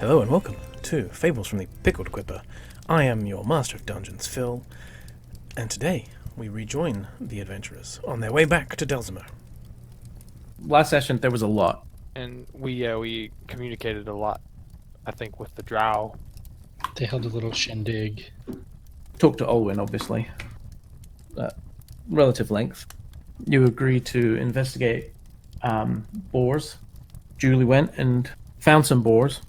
Hello and welcome to Fables from the Pickled Quipper. I am your Master of Dungeons, Phil, and today we rejoin the adventurers on their way back to Delzimer. Last session there was a lot. And we communicated a lot, I think, with the drow. They held a little shindig. Talked to Olwyn, obviously. Relative length. You agreed to investigate boars. Julie went and found some boars.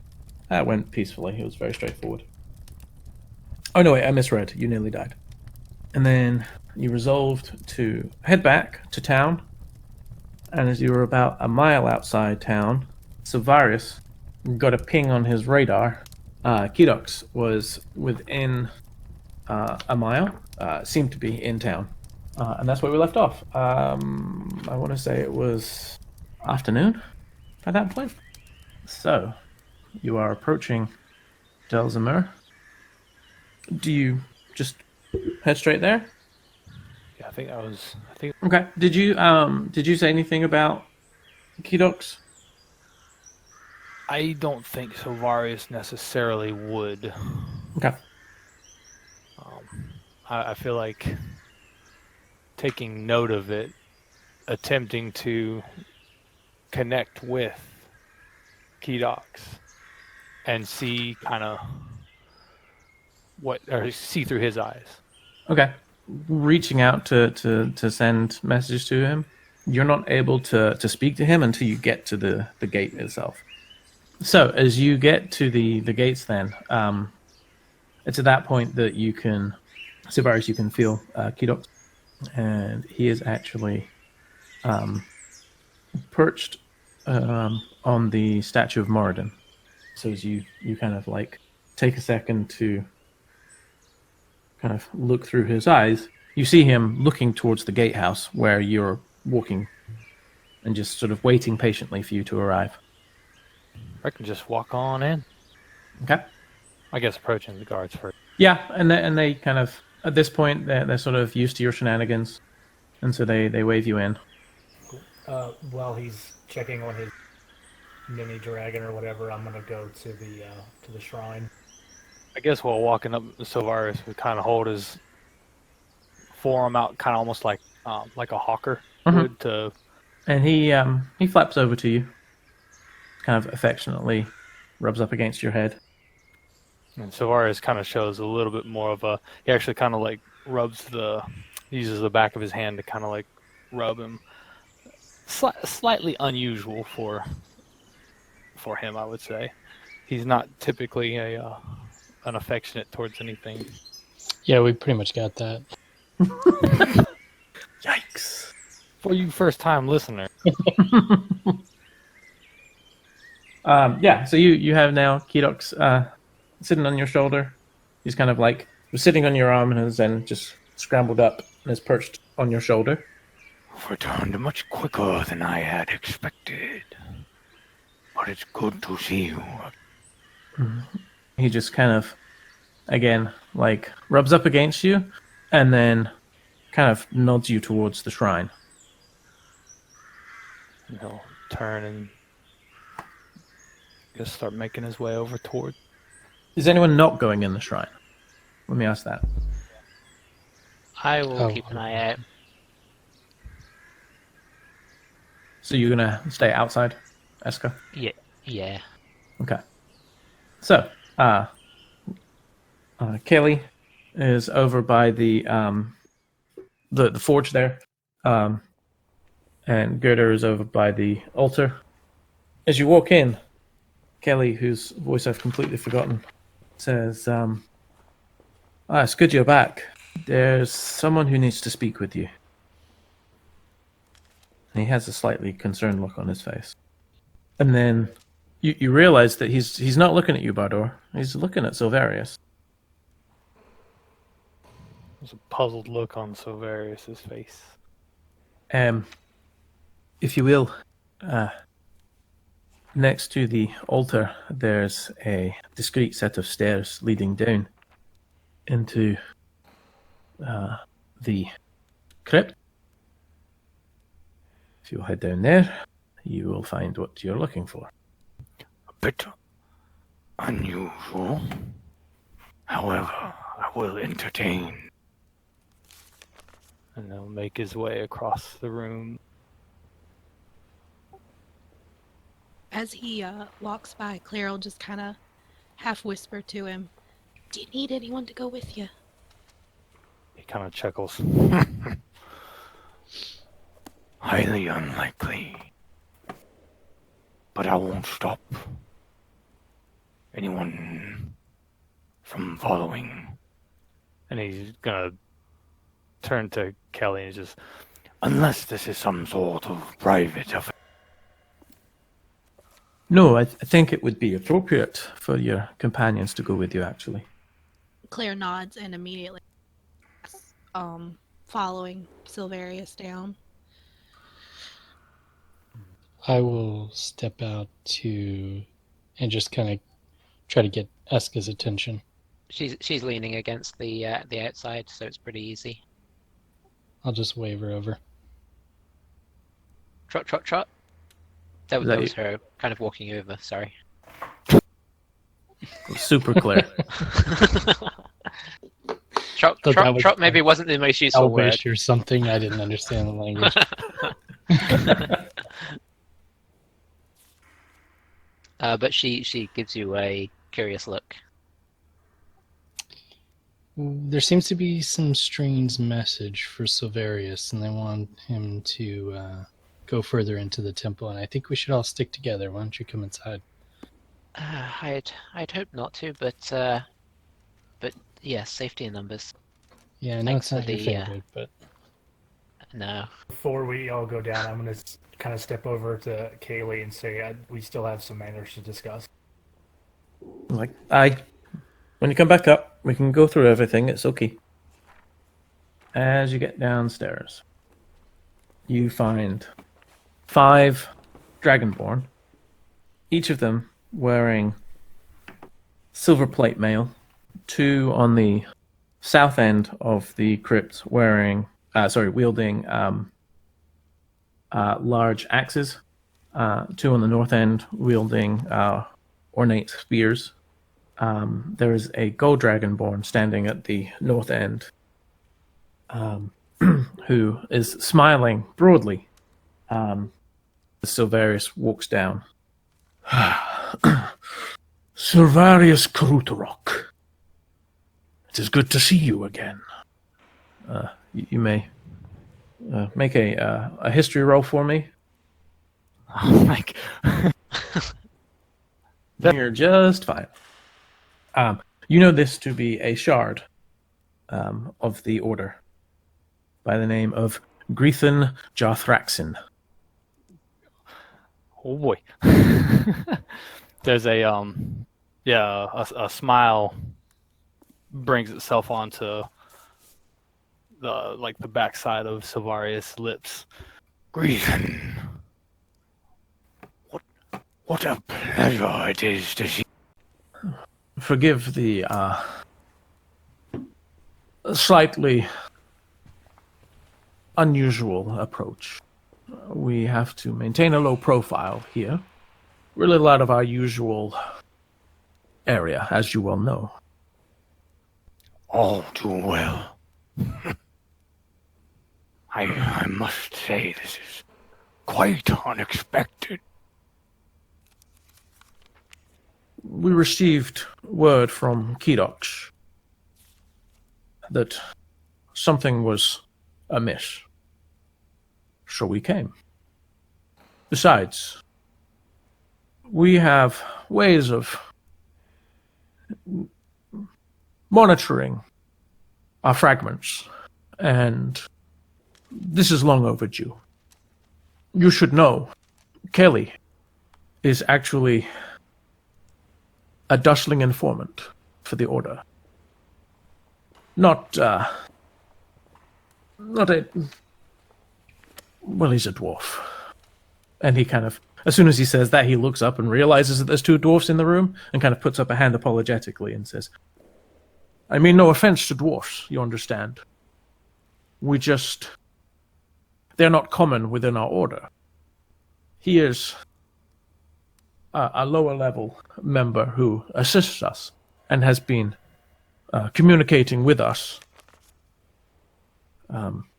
That went peacefully. It was very straightforward. Oh no, wait, I misread. You nearly died. And then you resolved to head back to town. And as you were about a mile outside town, Silvarius got a ping on his radar. Kedox was within a mile, seemed to be in town. And that's where we left off. I want to say it was afternoon at that point. So, you are approaching Delzimer. Do you just head straight there? Yeah, I think that was. Okay. Did you say anything about Kedox? I don't think Silvarius necessarily would. Okay. I feel like taking note of it, attempting to connect with Kedox and see kind of see through his eyes. Okay. Reaching out to send messages to him, you're not able to speak to him until you get to the gate itself. So as you get to the gates then, it's at that point that you can, Silvarius, you can feel Kedox, and he is actually perched on the statue of Moradin. So as you kind of like take a second to kind of look through his eyes, you see him looking towards the gatehouse where you're walking and just sort of waiting patiently for you to arrive. I can just walk on in. Okay. I guess approaching the guards first. Yeah, and they kind of, at this point, they're sort of used to your shenanigans, and so they wave you in. While he's checking on his mini dragon or whatever, I'm gonna go to the shrine. I guess while walking up, Silvarius would kind of hold his forearm out, kind of almost like a hawker would. And he flaps over to you, kind of affectionately rubs up against your head. And Silvarius kind of shows a little bit more of a. He actually kind of like uses the back of his hand to kind of like rub him. Slightly unusual for him, I would say. He's not typically an affectionate towards anything. Yeah, we pretty much got that. Yikes! For you first-time listener. Yeah. So you have now Kedox sitting on your shoulder. He's kind of like was sitting on your arm and has then just scrambled up and is perched on your shoulder. Returned much quicker than I had expected. But it's good to see you. He just kind of, again, like rubs up against you and then kind of nods you towards the shrine. He'll turn and just start making his way over toward. Is anyone not going in the shrine? Let me ask that. I will keep an eye out. So you're gonna stay outside, Eska? Yeah. Okay. So, Kelly is over by the forge there, and Gerda is over by the altar. As you walk in, Kelly, whose voice I've completely forgotten, says, it's good you're back. There's someone who needs to speak with you. And he has a slightly concerned look on his face. And then you realize that he's not looking at you, Bardor. He's looking at Silvarius. There's a puzzled look on Silvarius' face. If you will, next to the altar, there's a discreet set of stairs leading down into the crypt. If you'll head down there, you will find what you're looking for. A bit unusual. However, I will entertain. And he'll make his way across the room. As he walks by, Claire will just kind of half whisper to him, "Do you need anyone to go with you?" He kind of chuckles. Highly unlikely. But I won't stop anyone from following. And he's gonna turn to Kelly and just, Unless this is some sort of private affair. No, I think it would be appropriate for your companions to go with you, actually. Claire nods and immediately following Silverius down. I will step out to and just kind of try to get Eska's attention. She's leaning against the outside, so it's pretty easy. I'll just wave her over. Trot, trot, trot. That that was you? her kind of walking over. Sorry. Super clear. Trot, Thought that trot, was trot maybe wasn't the most useful word. Elvish or something. I didn't understand the language. But she gives you a curious look. There seems to be some strange message for Silverius, and they want him to go further into the temple. And I think we should all stick together. Why don't you come inside? I'd hope not to, but yeah, safety in numbers. Yeah, I know Thanks it's not for your the, favorite, but No. Before we all go down, I'm going to kind of step over to Kaylee and say we still have some matters to discuss. Like, when you come back up, we can go through everything. It's okay. As you get downstairs, you find 5 Dragonborn, each of them wearing silver plate mail. 2 on the south end of the crypt wielding large axes. 2 on the north end wielding ornate spears. There is a gold dragonborn standing at the north end, who is smiling broadly. Silverius walks down. Silverius Krutarok. It is good to see you again. You may make a history roll for me. Oh my god. You're just fine. You know this to be a shard of the order by the name of Grethan Jothraxin. oh boy. There's a smile brings itself onto the backside of Silvarius' lips. Reason. What a pleasure it is to see. Forgive the slightly unusual approach. We have to maintain a low profile here. We're a little out of our usual area, as you well know. All too well. I must say this is quite unexpected. We received word from Kidox that something was amiss. So we came. Besides, we have ways of monitoring our fragments, and this is long overdue. You should know, Kelly is actually a dustling informant for the Order. Not a... Well, he's a dwarf. And he kind of... As soon as he says that, he looks up and realizes that there's 2 dwarfs in the room and kind of puts up a hand apologetically and says, I mean no offense to dwarfs, you understand. We just... They're not common within our Order. He is a lower level member who assists us and has been communicating with us.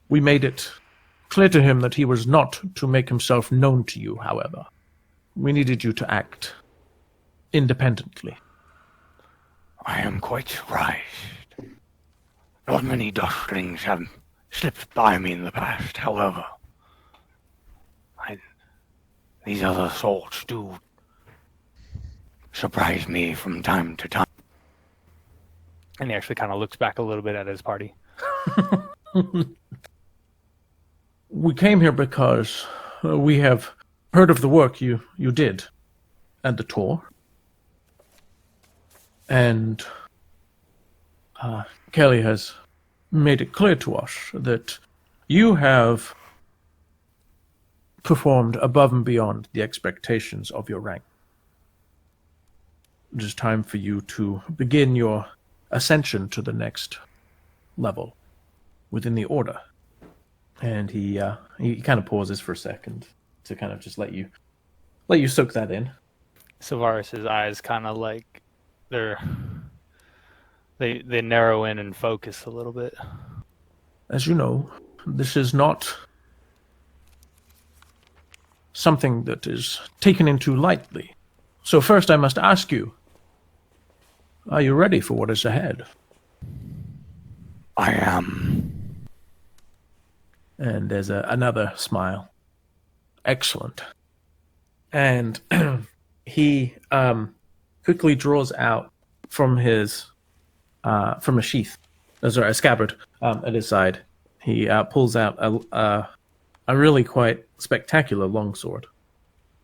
We made it clear to him that he was not to make himself known to you, however. We needed you to act independently. I am quite surprised. Not many dusklings have slipped by me in the past, however. These other sorts do surprise me from time to time. And he actually kind of looks back a little bit at his party. We came here because we have heard of the work you did at the tour. And Kelly has made it clear to us that you have performed above and beyond the expectations of your rank. It is time for you to begin your ascension to the next level within the order. And he kind of pauses for a second to kind of just let you soak that in. Sylvaris's eyes kind of like they narrow in and focus a little bit. As you know, this is not something that is taken into lightly. So first I must ask you, are you ready for what is ahead? I am. And there's another smile. Excellent. And he quickly draws out from his from a sheath, a scabbard at his side. He pulls out a really quite spectacular longsword.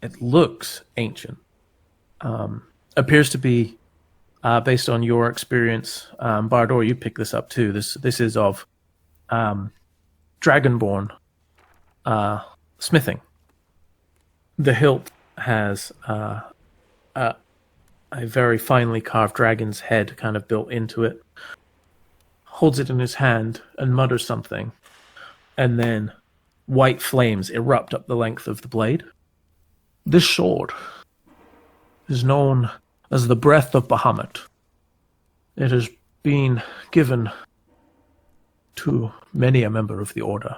It looks ancient. Appears to be, based on your experience, Bardor, you pick this up too. This is of Dragonborn smithing. The hilt has a very finely carved dragon's head kind of built into it. Holds it in his hand and mutters something, and then white flames erupt up the length of the blade. This sword is known as the Breath of Bahamut. It has been given to many a member of the Order.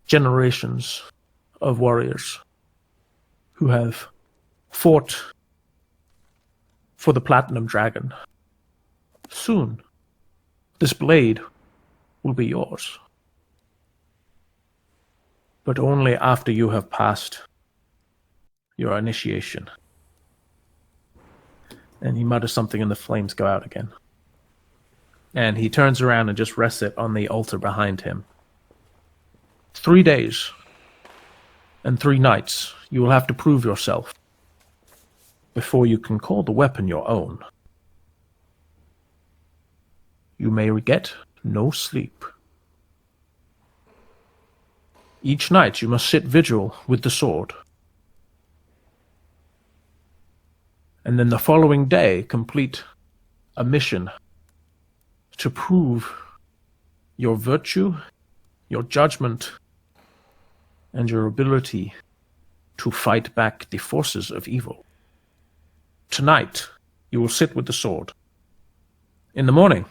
Generations of warriors who have fought for the Platinum Dragon. Soon, this blade will be yours. But only after you have passed your initiation. And he mutters something and the flames go out again. And he turns around and just rests it on the altar behind him. 3 days and 3 nights you will have to prove yourself before you can call the weapon your own. You may get no sleep. Each night you must sit vigil with the sword. And then the following day complete a mission to prove your virtue, your judgment, and your ability to fight back the forces of evil. Tonight, you will sit with the sword. In the morning,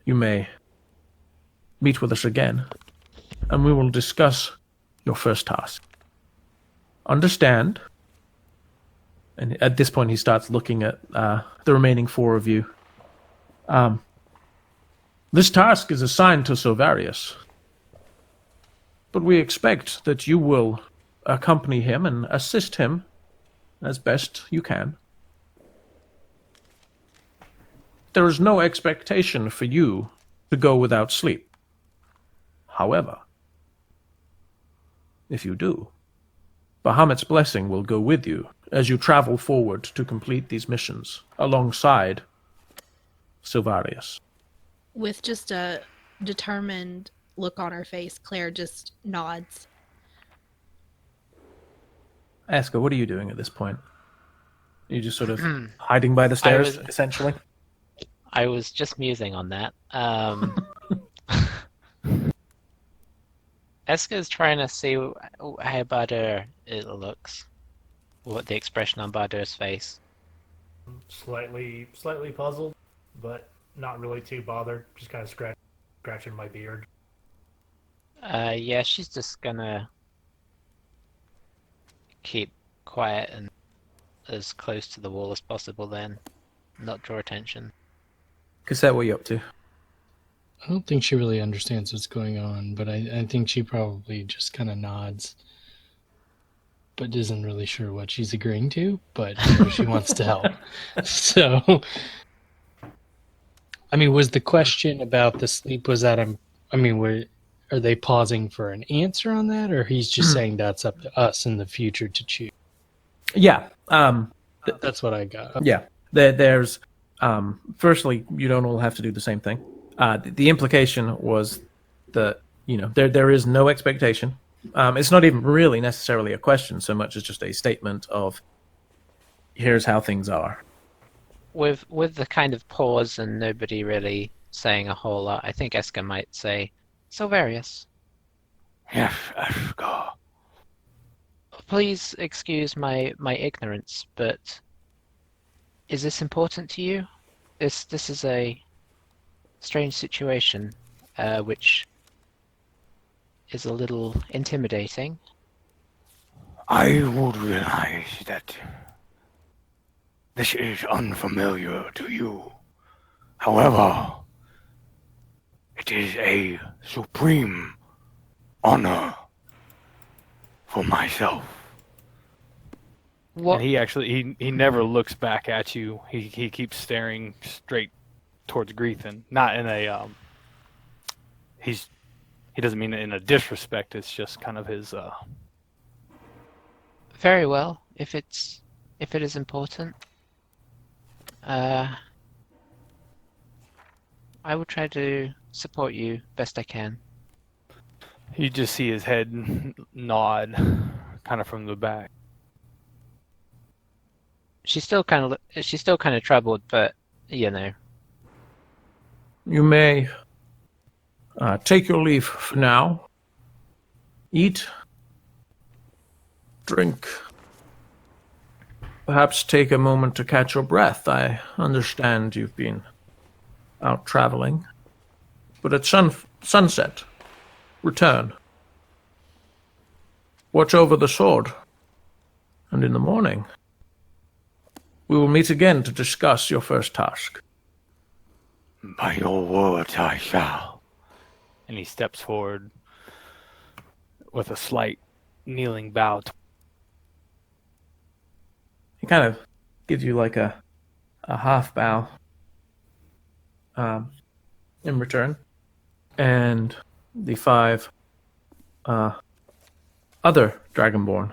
you may meet with us again, and we will discuss your first task. Understand? And at this point, he starts looking at the remaining 4 of you. This task is assigned to Silvarius, but we expect that you will accompany him and assist him as best you can. There is no expectation for you to go without sleep. However, if you do, Bahamut's blessing will go with you as you travel forward to complete these missions alongside Silvarius. With just a determined look on her face, Claire just nods. Aska, what are you doing at this point? Are you just sort of hiding by the stairs, essentially? I was just musing on that. Eska is trying to see how better it looks what the expression on Bardur's face? Slightly puzzled, but not really too bothered. Just kind of scratching my beard. Yeah, she's just gonna keep quiet and as close to the wall as possible then. Not draw attention. Cassette, what are you up to? I don't think she really understands what's going on, but I think she probably just kind of nods, but isn't really sure what she's agreeing to, but she wants to help. So, I mean, was the question about the sleep, was that, are they pausing for an answer on that, or he's just saying that's up to us in the future to choose? Yeah. That's what I got. Yeah. There's, firstly, you don't all have to do the same thing. The implication was that, there is no expectation. It's not even really necessarily a question so much as just a statement of, here's how things are. With the kind of pause and nobody really saying a whole lot, I think Eska might say, Silverius. Yes, Eska. Please excuse my ignorance, but is this important to you? This is a strange situation, which is a little intimidating. I would realize that this is unfamiliar to you. However, it is a supreme honor for myself. What? And he actually he never looks back at you. He keeps staring straight towards Greethan. Not in a he doesn't mean it in a disrespect. It's just kind of his. Very well. If it is important, I will try to support you best I can. You just see his head nod, kind of from the back. She's still kind of troubled, but you know. You may take your leave for now. Eat, drink, perhaps take a moment to catch your breath. I understand you've been out traveling, but at sunset, return. Watch over the sword, and in the morning, we will meet again to discuss your first task. By your words, I shall. And he steps forward with a slight kneeling bow. He kind of gives you like a half bow in return. And the 5 other Dragonborn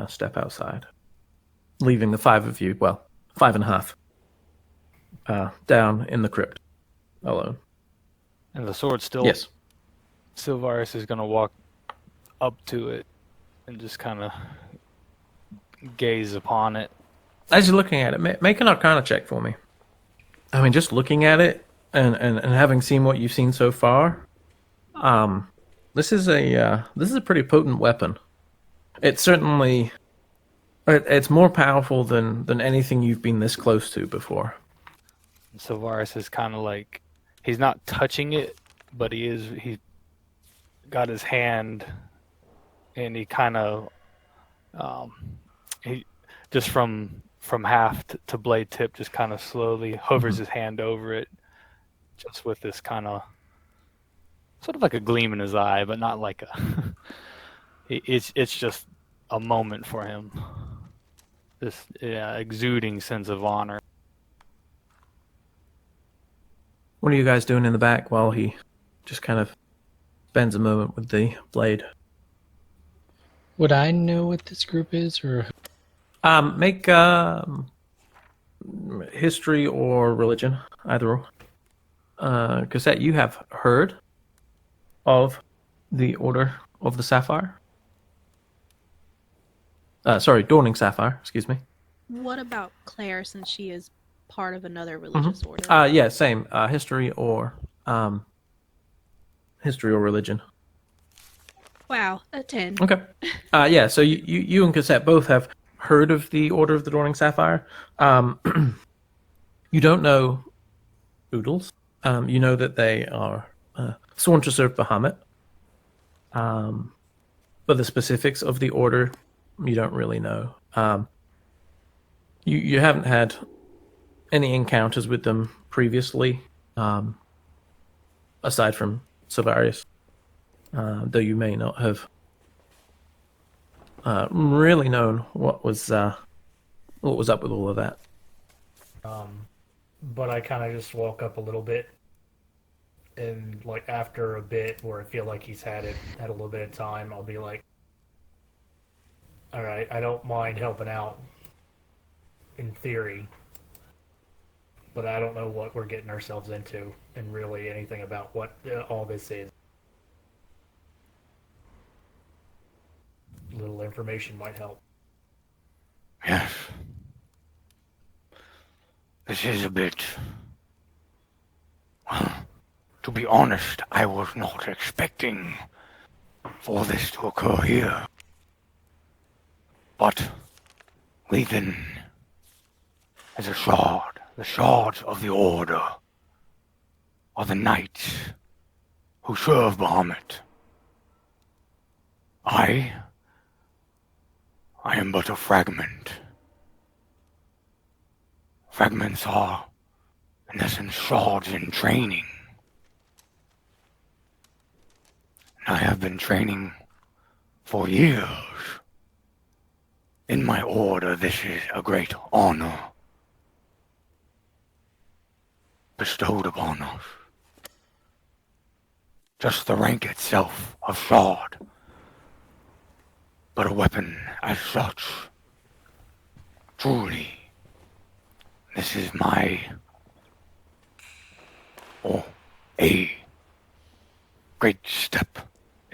step outside, leaving the 5 of you, well, 5.5, down in the crypt alone. And the sword still. Yes. Silvarius is going to walk up to it and just kind of gaze upon it. As you're looking at it, make an Arcana check for me. I mean, just looking at it and having seen what you've seen so far, this is a pretty potent weapon. It's certainly it's more powerful than anything you've been this close to before. Silvarius is kind of like, he's not touching it, but he's got his hand, and he kind of he just from haft to blade tip just kind of slowly hovers his hand over it, just with this kind of sort of like a gleam in his eye, but not like a it's just a moment for him, this exuding sense of honor. What are you guys doing in the back while he just kind of spends a moment with the blade? Would I know what this group is, or? Make history or religion, either or. Cassette, you have heard of the Order of the Sapphire. Sorry, Dawning Sapphire, excuse me. What about Claire, since she is part of another religious order? Yeah, same. History or religion. Wow, a 10. Okay. Yeah, so you and Cassette both have heard of the Order of the Dawning Sapphire. You don't know Oodles. You know that they are sworn to serve Bahamut. But the specifics of the Order, you don't really know. You haven't had any encounters with them previously, aside from Savarius, though you may not have really known what was up with all of that. But I kind of just walk up a little bit, and like after a bit where I feel like he's had a little bit of time, I'll be like, all right, I don't mind helping out in theory, but I don't know what we're getting ourselves into and really anything about what all this is. Little information might help. Yes. This is a bit... Well, to be honest, I was not expecting for this to occur here. But within is a shard. The shards of the Order are the knights who serve Bahamut. I am but a fragment. Fragments are, in essence, shards in training. And I have been training for years. In my order, this is a great honor bestowed upon us. Just the rank itself of shard, but a weapon as such. Truly, this is a great step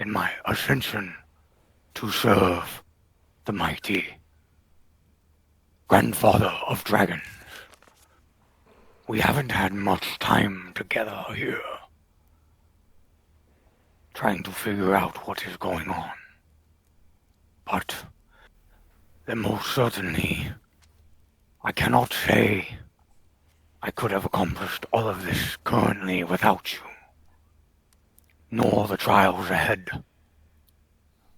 in my ascension to serve the mighty grandfather of dragons. We haven't had much time together here, trying to figure out what is going on. But then most certainly, I cannot say I could have accomplished all of this currently without you, nor the trials ahead.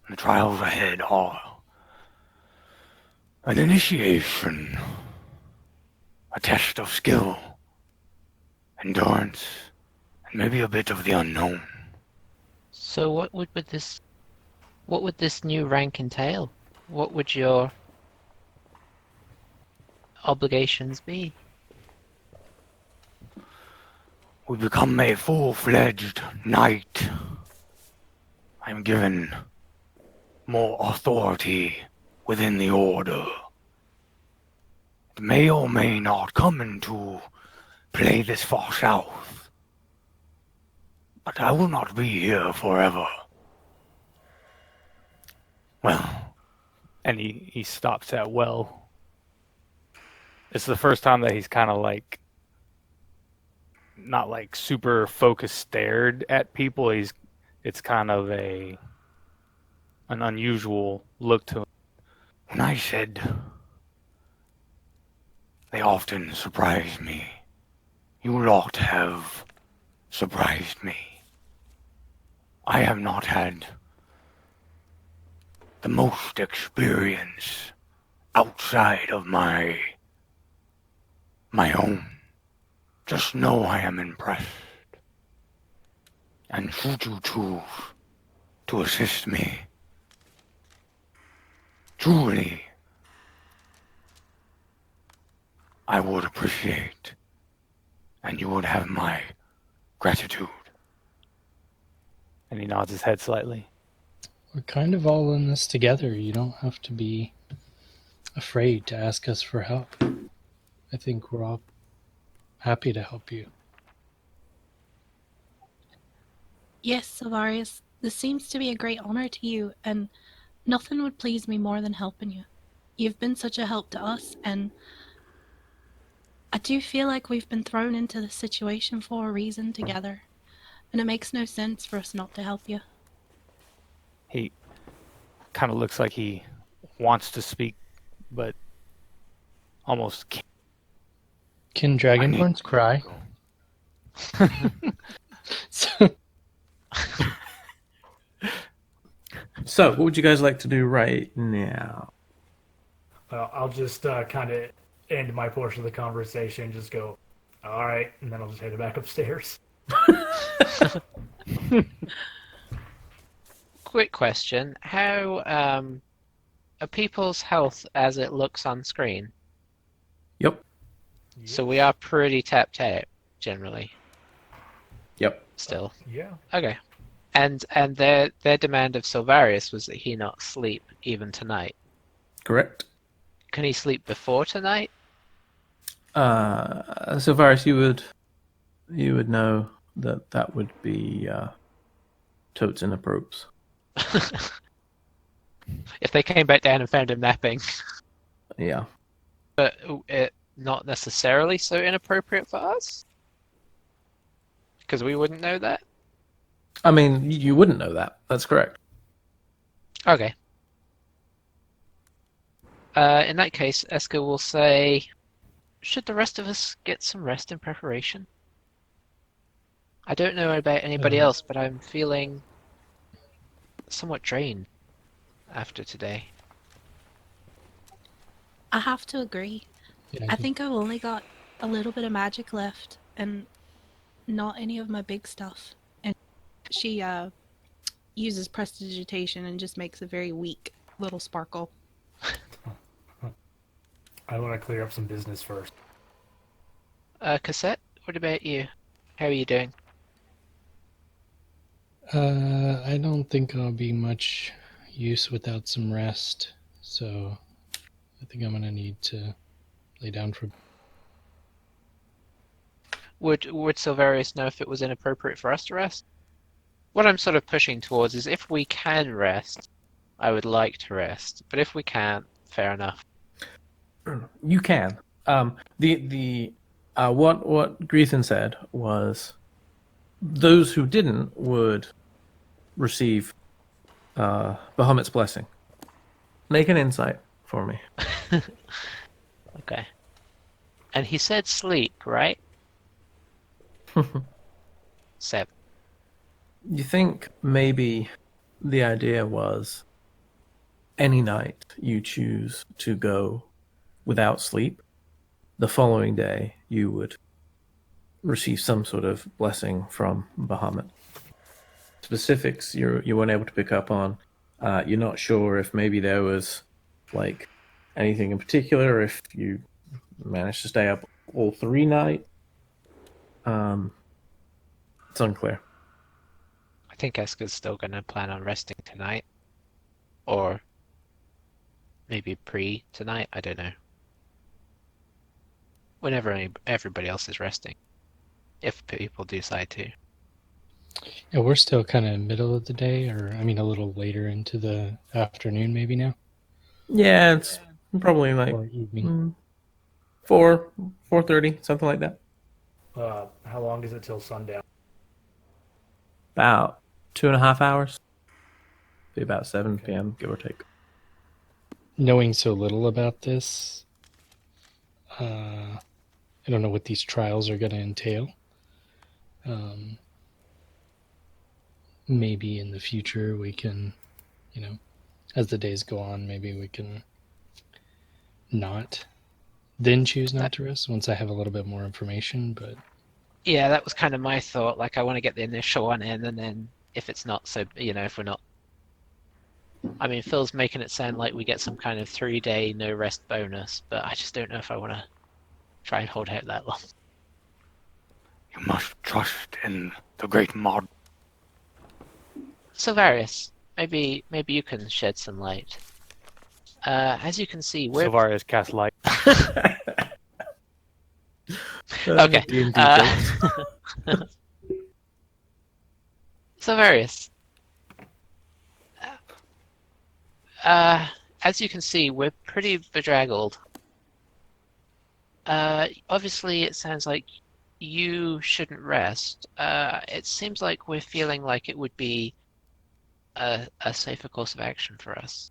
The trials ahead are an initiation, a test of skill, endurance, and maybe a bit of the unknown. So what would this new rank entail? What would your obligations be? We become a full-fledged knight. I'm given more authority within the order. It may or may not come into play this far south, but I will not be here forever. Well, And he stops at well. It's the first time that he's kind of like, not like super focused stared at people. It's kind of an unusual look to him. when I said they often surprise me, you lot have surprised me. I have not had the most experience outside of my own. Just know I am impressed. And should you choose to assist me, truly, I would appreciate, and you would have my gratitude. And he nods his head slightly. We're kind of all in this together. You don't have to be afraid to ask us for help. I think we're all happy to help you. Yes, Savarius, this seems to be a great honor to you, and nothing would please me more than helping you. You've been such a help to us, and I do feel like we've been thrown into this situation for a reason together, and it makes no sense for us not to help you. He kind of looks like he wants to speak, but almost can't. Can dragonborns cry? So, So, what would you guys like to do right now? I'll just kind of end my portion of the conversation, just go, all right, and then I'll just head back upstairs. Quick question: how are people's health as it looks on screen? Yep. So we are pretty tapped out generally. Yep. Still. Yeah. Okay. And their demand of Silvarius was that he not sleep even tonight. Correct. Can he sleep before tonight? So Varys, you would know that would be totes inappropriate. If they came back down and found him napping, Yeah. but it not necessarily so inappropriate for us, because we wouldn't know that. I mean, you wouldn't know that. That's correct. Okay. In that case, Eska will say, should the rest of us get some rest in preparation? I don't know about anybody else, but I'm feeling somewhat drained after today. I have to agree. yeah, I think I've only got a little bit of magic left and not any of my big stuff. And she uses prestidigitation and just makes a very weak little sparkle. I want to clear up some business first. Cassette, what about you? How are you doing? I don't think I'll be much use without some rest, so I think I'm gonna need to lay down for. Would Silvarius know if it was inappropriate for us to rest? What I'm sort of pushing towards is if we can rest, I would like to rest. But if we can't, fair enough. You can. What Greethan said was those who didn't would receive Bahamut's blessing. Make an insight for me. Okay. And he said sleep, right? 7. You think maybe the idea was any night you choose to go without sleep, the following day you would receive some sort of blessing from Bahamut. Specifics you weren't able to pick up on. You're not sure if maybe there was like anything in particular, if you managed to stay up all 3 nights. It's unclear. I think Eska's still going to plan on resting tonight. Or maybe tonight, I don't know. Whenever everybody else is resting. If people decide to. Yeah, we're still kind of middle of the day, or I mean, a little later into the afternoon, maybe now, Yeah, it's probably like or evening. 4:30, something like that. How long is it till sundown? About 2.5 hours. Be about 7 p.m., give or take. Knowing so little about this, I don't know what these trials are going to entail. Maybe in the future we can, as the days go on, maybe we can then choose not to rest once I have a little bit more information. But Yeah, that was kind of my thought. Like, I want to get the initial one in, and then if it's not so, if we're not. I mean, Phil's making it sound like we get some kind of 3-day no rest bonus, but I just don't know if I want to try and hold out that long. You must trust in the great mod. Silvarius, maybe you can shed some light. As you can see, we're Silvarius cast light. okay. Silvarius. As you can see, we're pretty bedraggled. Obviously, it sounds like you shouldn't rest. It seems like we're feeling like it would be a safer course of action for us.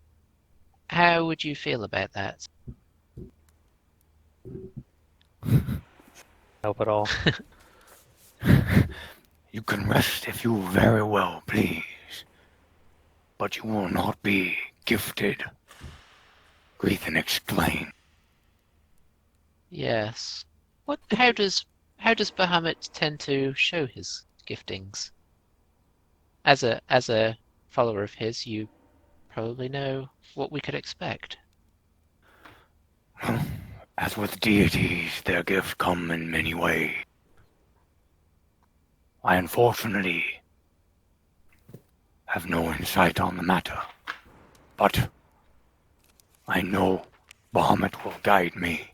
How would you feel about that? Help at all. You can rest if you very well please, but you will not be gifted. Grethen explained. Yes. How does Bahamut tend to show his giftings? As a follower of his, you probably know what we could expect. As with deities, their gifts come in many ways. I unfortunately have no insight on the matter, but I know Bahamut will guide me,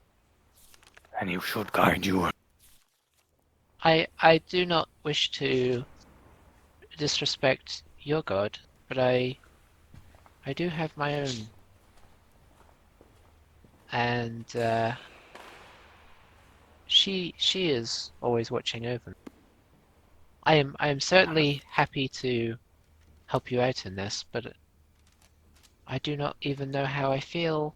and he should guide you. I do not wish to disrespect your god, but I do have my own, and she is always watching over me. I am certainly happy to help you out in this, but I do not even know how I feel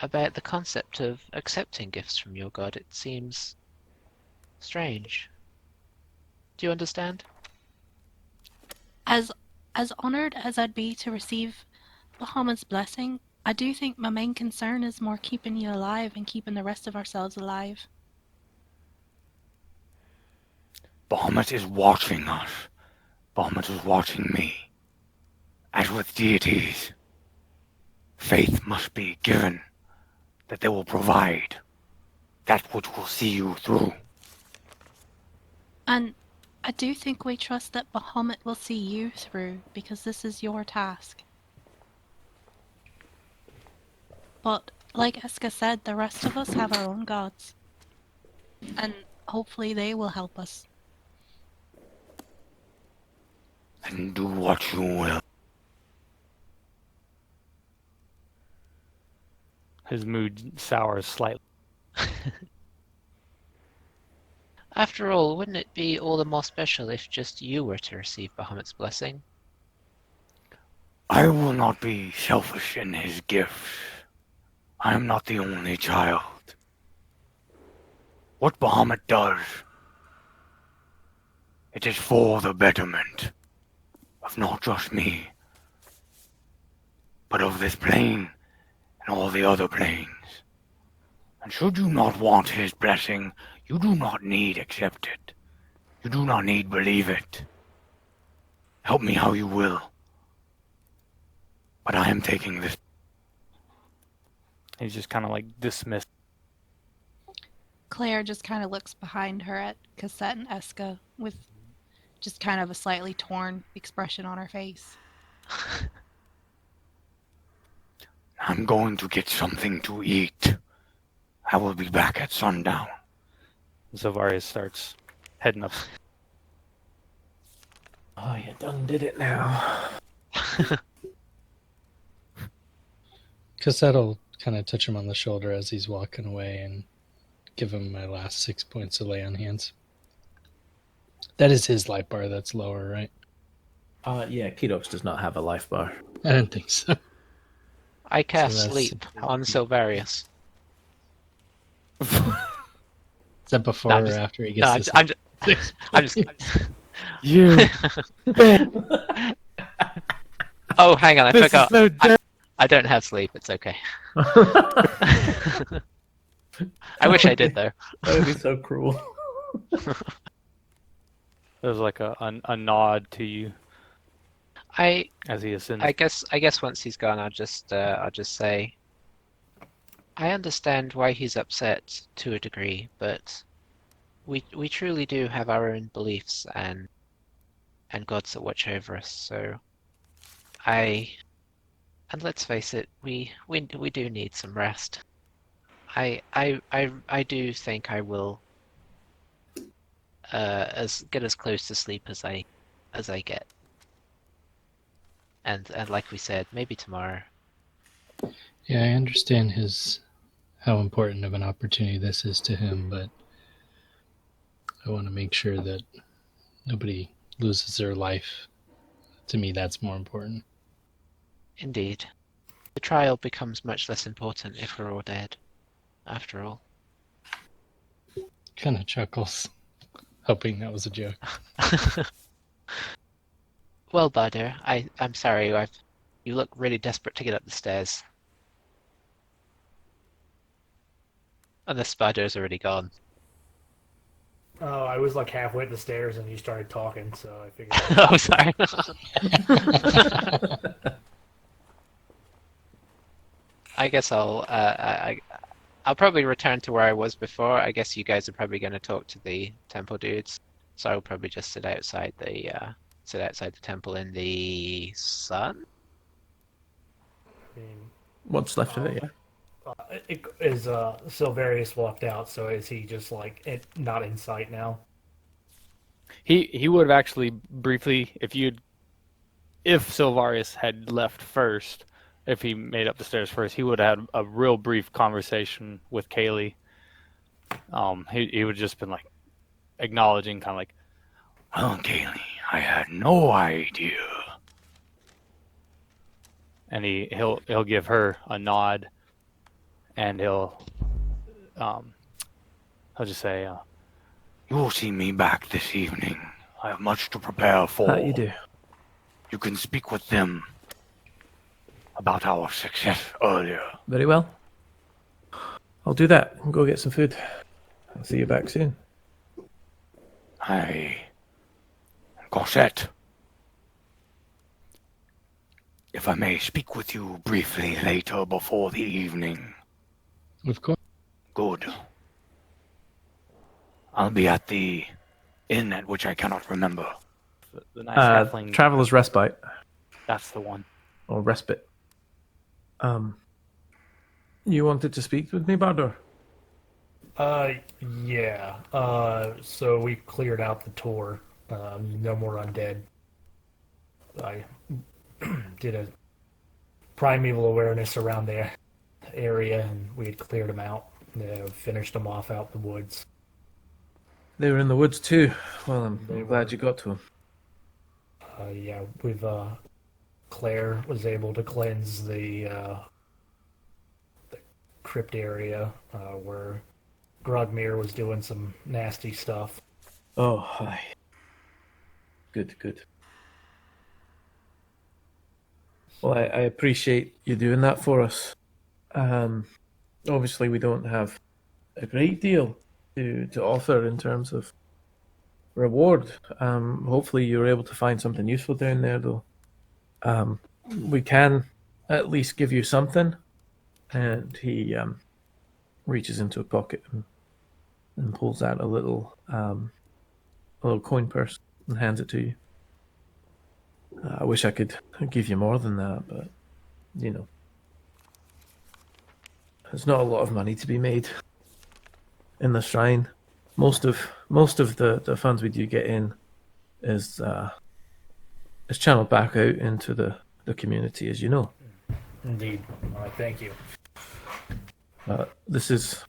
about the concept of accepting gifts from your god. It seems strange. Do you understand? As honored as I'd be to receive Bahamut's blessing, I do think my main concern is more keeping you alive and keeping the rest of ourselves alive. Bahamut is watching us. Bahamut is watching me. As with deities, faith must be given that they will provide that which will see you through. And I do think we trust that Bahamut will see you through, because this is your task. But, like Eska said, the rest of us have our own gods. And hopefully they will help us. And do what you will. His mood sours slightly. After all, wouldn't it be all the more special if just you were to receive Bahamut's blessing? I will not be selfish in his gifts. I am not the only child. What Bahamut does, it is for the betterment of not just me, but of this plane and all the other planes. And should you not want his blessing, you do not need accept it. You do not need believe it. Help me how you will. But I am taking this. He's just kind of like dismissed. Claire just kind of looks behind her at Cassette and Eska with just kind of a slightly torn expression on her face. I'm going to get something to eat. I will be back at sundown. Zavarius starts heading up. Oh, you done did it now. Cassette'll kind of touch him on the shoulder as he's walking away and give him my last 6 points of lay on hands. That is his life bar that's lower, right? Yeah, Kedox does not have a life bar. I didn't think so. I cast that's- sleep on Silvarius. Is that before No, I'm or just- after he No, gets I'm, this? I'm just. You. Oh, hang on, I This is forgot. so dead. I don't have sleep. It's okay. I wish I did though. That would be so cruel. There's like a nod to you I as he ascends. I guess once he's gone, I'll just say, I understand why he's upset to a degree, but we truly do have our own beliefs and gods that watch over us. So and let's face it, we do need some rest. I do think I will get as close to sleep as I get. And like we said, maybe tomorrow. Yeah, I understand how important of an opportunity this is to him, but I want to make sure that nobody loses their life To me, that's more important. Indeed. The trial becomes much less important if we're all dead, after all. Kind of chuckles, hoping that was a joke. Well, Bardo, I'm sorry, you look really desperate to get up the stairs. Unless Bardo's already gone. Oh, I was like halfway up the stairs and you started talking, so I figured. Oh, sorry. I guess I'll probably return to where I was before. I guess you guys are probably going to talk to the temple dudes, so I'll probably just sit outside the temple in the sun. I mean, What's left of it, yeah. is Silverius walked out, so is he just like not in sight now? He would have actually briefly, if Silvarius had left first, if he made up the stairs first, he would have had a real brief conversation with Kaylee. He would have just been like acknowledging, kind of like, Well, Kaylee, I had no idea. and he'll give her a nod, and he'll just say, You'll see me back this evening. I have much to prepare for. That you do. You can speak with them about our success earlier. Very well. I'll do that. I'll go get some food. I'll see you back soon. Hey, Gossette. If I may speak with you briefly later before the evening. Of course. Good. I'll be at the inn at which I cannot remember. the nice halfling. Traveler's Respite. That's the one. Or Respite. You wanted to speak with me, Bardor? Yeah. So we cleared out the tour. No more undead. I did a primeval awareness around the area, and we had cleared them out. Finished them off out in the woods. They were in the woods too. Well, I'm glad you got to them. Yeah, we've Claire was able to cleanse the crypt area where Grogmere was doing some nasty stuff. Oh, hi. Good, good. Well, I appreciate you doing that for us. Obviously, we don't have a great deal to offer in terms of reward. Hopefully, you're able to find something useful down there, though. We can at least give you something. And he reaches into a pocket and pulls out a little coin purse and hands it to you. I wish I could give you more than that, but you know, there's not a lot of money to be made in the shrine. Most of the funds we do get in is channeled back out into the community, as you know. Indeed. Thank you. This is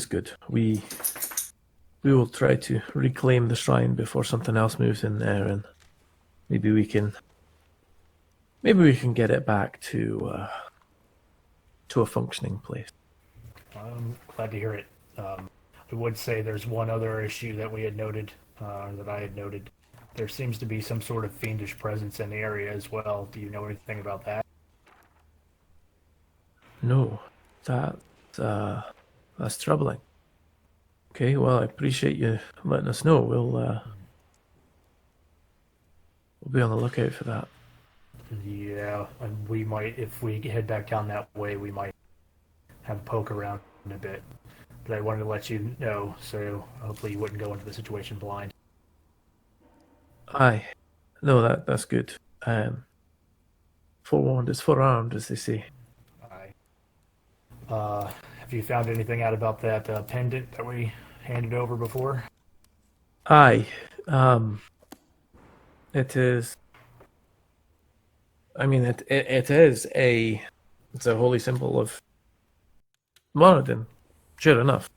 good. We will try to reclaim the shrine before something else moves in there, and maybe we can get it back to a functioning place. I'm glad to hear it. I would say there's one other issue that we had noted, that I had noted. There seems to be some sort of fiendish presence in the area as well. Do you know anything about that? No, that's troubling. Okay, well, I appreciate you letting us know. We'll be on the lookout for that. Yeah, and we might, if we head back down that way, we might have a poke around a bit. But I wanted to let you know, so hopefully you wouldn't go into the situation blind. Aye, no, that's good. Forewarned is forearmed, as they say. Aye. Have you found anything out about that pendant that we handed over before? Aye, it is. I mean, it is it's a holy symbol of Moradin, sure enough.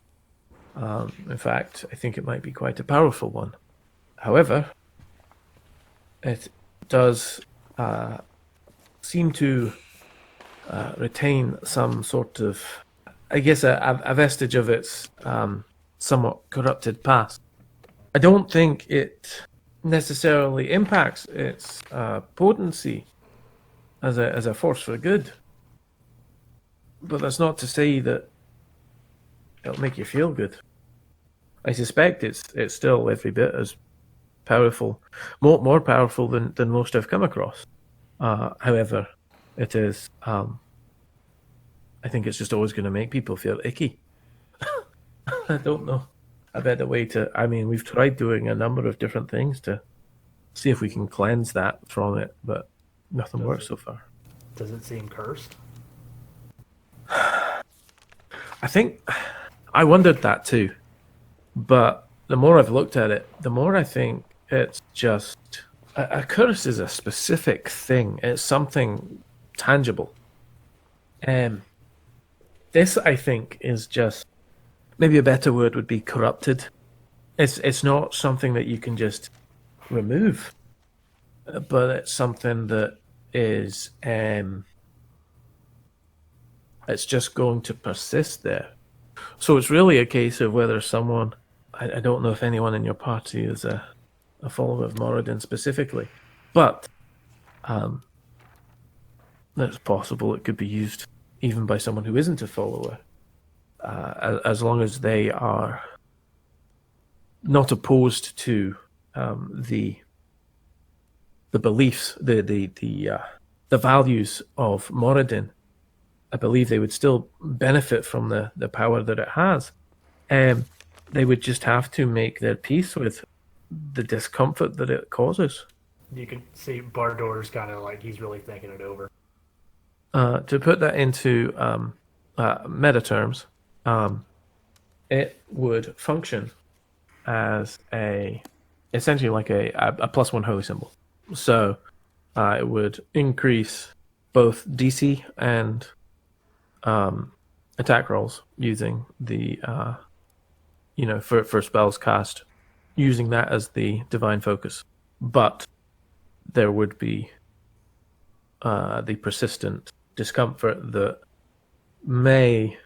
In fact, I think it might be quite a powerful one. However, it does seem to retain some sort of, I guess, a vestige of its somewhat corrupted past. I don't think it necessarily impacts its potency as a force for good. But that's not to say that it'll make you feel good. I suspect it's still every bit as powerful, more powerful than most I've come across. However, it is. I think it's just always going to make people feel icky. I don't know a better way to. I mean, we've tried doing a number of different things to see if we can cleanse that from it, but nothing works so far. Does it seem cursed? I think I wondered that too, but the more I've looked at it, the more I think it's just a curse is a specific thing. It's something tangible. This, I think, is just maybe a better word would be corrupted. It's not something that you can just remove, but it's something that is it's just going to persist there. So it's really a case of whether someone, I don't know if anyone in your party is a follower of Moradin specifically, but it's possible it could be used even by someone who isn't a follower, as long as they are not opposed to the beliefs, the values of Moradin. I believe they would still benefit from the power that it has. They would just have to make their peace with the discomfort that it causes. You can see Bardor's kind of like he's really thinking it over. To put that into meta terms, it would function as essentially like a +1 holy symbol. So it would increase both DC and attack rolls using the for spells cast, using that as the divine focus. But there would be the persistent discomfort that may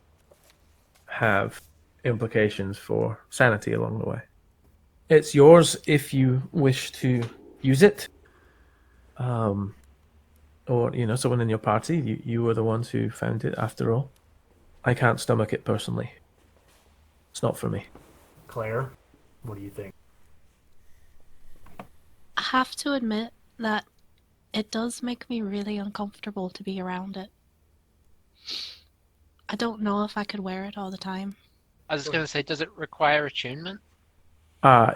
have implications for sanity along the way. It's yours if you wish to use it. Or, someone in your party, you were the ones who found it after all. I can't stomach it personally. It's not for me. Claire, what do you think? I have to admit that it does make me really uncomfortable to be around it. I don't know if I could wear it all the time. I was going to say, does it require attunement?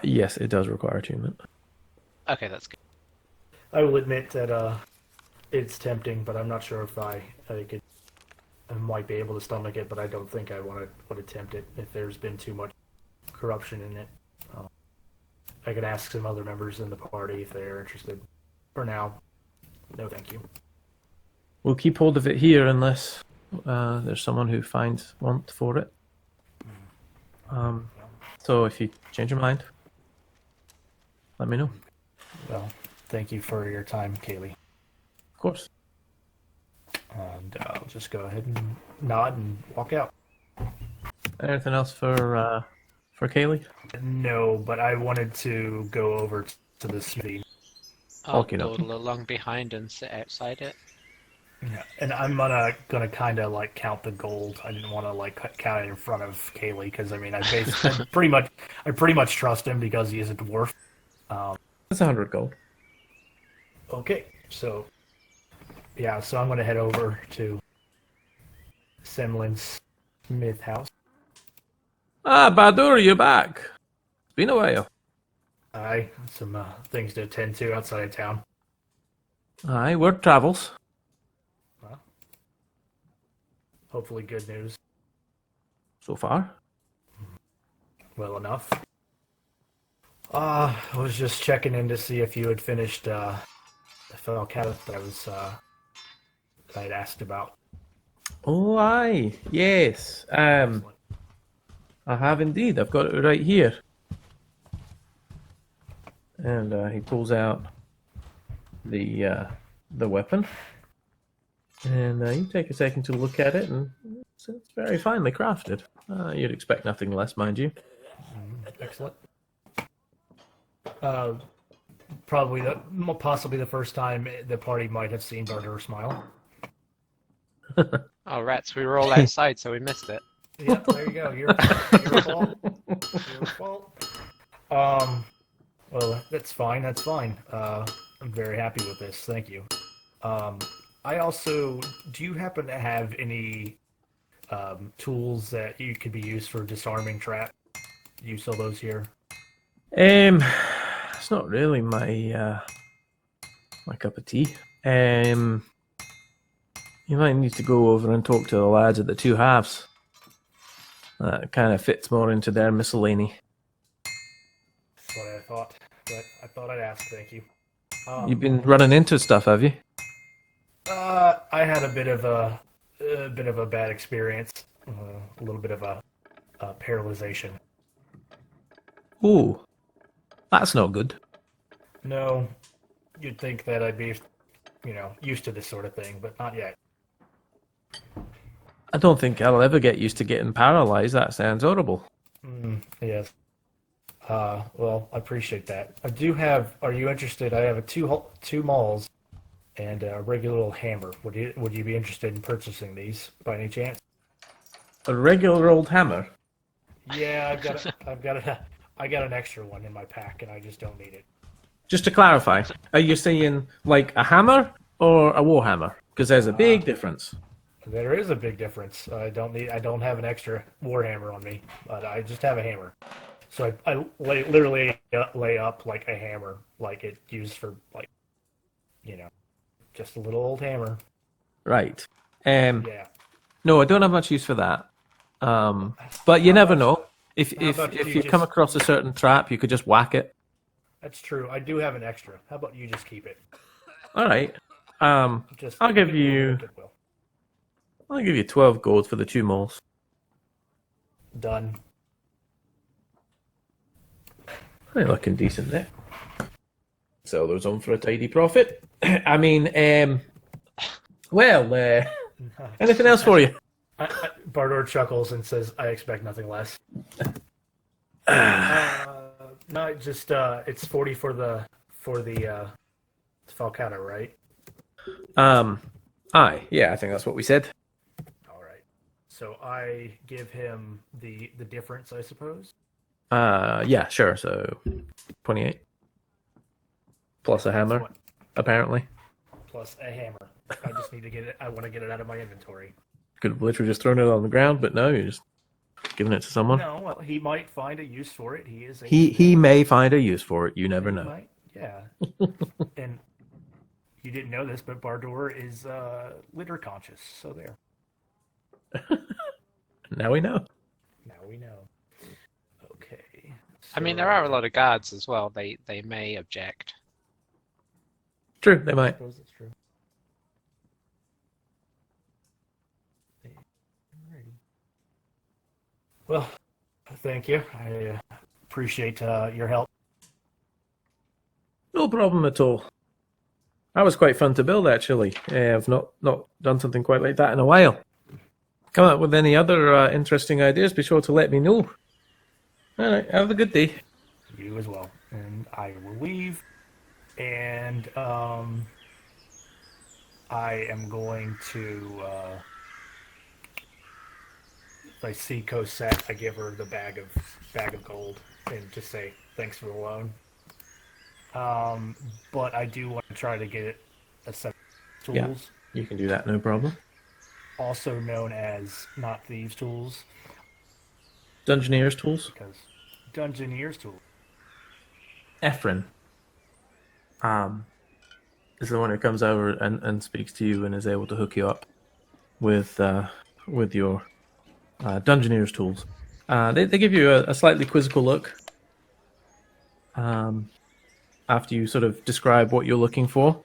Yes, it does require attunement. Okay, that's good. I will admit that it's tempting, but I'm not sure if I might be able to stomach it, but I don't think I would attempt it if there's been too much corruption in it. I could ask some other members in the party if they're interested. For now, no thank you. We'll keep hold of it here unless there's someone who finds want for it. So if you change your mind, let me know. Well, thank you for your time, Kaylee. Of course. And I'll just go ahead and nod and walk out. Anything else for Kaylee? No, but I wanted to go over to the smithy. I'll Okie dokie. dawdle along behind and sit outside it. Yeah, and I'm gonna kind of like count the gold. I didn't want to like count it in front of Kaylee because I mean I pretty much trust him because he is a dwarf. That's 100 gold. Okay, so yeah, so I'm gonna head over to Semlin's Smith house. Badur, you're back. It's been a while. Aye, some things to attend to outside of town. Aye, word travels. Well, hopefully good news. So far. Well enough. I was just checking in to see if you had finished the Falcata that I had asked about. Oh, aye. Yes. I have indeed. I've got it right here. And he pulls out the weapon, and you take a second to look at it, and it's very finely crafted. You'd expect nothing less, mind you. Excellent. Possibly the first time the party might have seen Barter smile. Oh, rats, we were all outside, so we missed it. Yeah, there you go. Your fault. Your fault. Well, that's fine. That's fine. I'm very happy with this. Thank you. I also, do you happen to have any tools that you could be used for disarming trap? Do you sell those here? It's not really my cup of tea. You might need to go over and talk to the lads at the Two Halves. That kind of fits more into their miscellany. That's what I thought, but I thought I'd ask. Thank you. You've been running into stuff, have you? I had a bit of a bad experience. A little bit of a paralyzation. Ooh, that's not good. No, you'd think that I'd be, used to this sort of thing, but not yet. I don't think I'll ever get used to getting paralyzed. That sounds horrible. Yes. Well, I appreciate that. I do have. Are you interested? I have two mauls and a regular little hammer. Would you be interested in purchasing these by any chance? A regular old hammer? Yeah, I got an extra one in my pack, and I just don't need it. Just to clarify, are you saying like a hammer or a warhammer? Because there's a big difference. There is a big difference. I don't have an extra warhammer on me, but I just have a hammer. So I literally lay up like a hammer, like it used for just a little old hammer. Right. Yeah. No, I don't have much use for that. But you never know. If you come across a certain trap, you could just whack it. That's true. I do have an extra. How about you just keep it? All right. I'll give you 12 gold for the 2 moles. Done. They're looking decent there. Sell those on for a tidy profit. I mean, anything else for you? Bardor chuckles and says, "I expect nothing less." No, just it's 40 for the Falcata, right? Aye, yeah, I think that's what we said. All right. So I give him the difference, I suppose. Yeah, sure. So 28 plus a hammer, apparently. Plus a hammer. I just need to get it. I want to get it out of my inventory. Could have literally just thrown it on the ground, but no, you're just giving it to someone. No, well, he might find a use for it. He is. He may find a use for it. You never know. Might, yeah. And you didn't know this, but Bardor is litter conscious. So there. Now we know. Now we know. Okay. I mean, there are a lot of guards as well. They may object. True, they I might. suppose it's true. Alrighty. Well, thank you. I appreciate your help. No problem at all. That was quite fun to build, actually. I've not done something quite like that in a while. Come up with any other interesting ideas, be sure to let me know. All right, have a good day. You as well. And I will leave. And I am going to, if I see Cosette, I give her the bag of gold and just say thanks for the loan. But I do want to try to get a set of tools. Yeah, you can do that, no problem. Also known as not thieves tools. Dungeoneer's tools. Because Dungeoneer's tools. Ephraim is the one who comes over and speaks to you and is able to hook you up with your Dungeoneer's tools. They give you a slightly quizzical look after you sort of describe what you're looking for.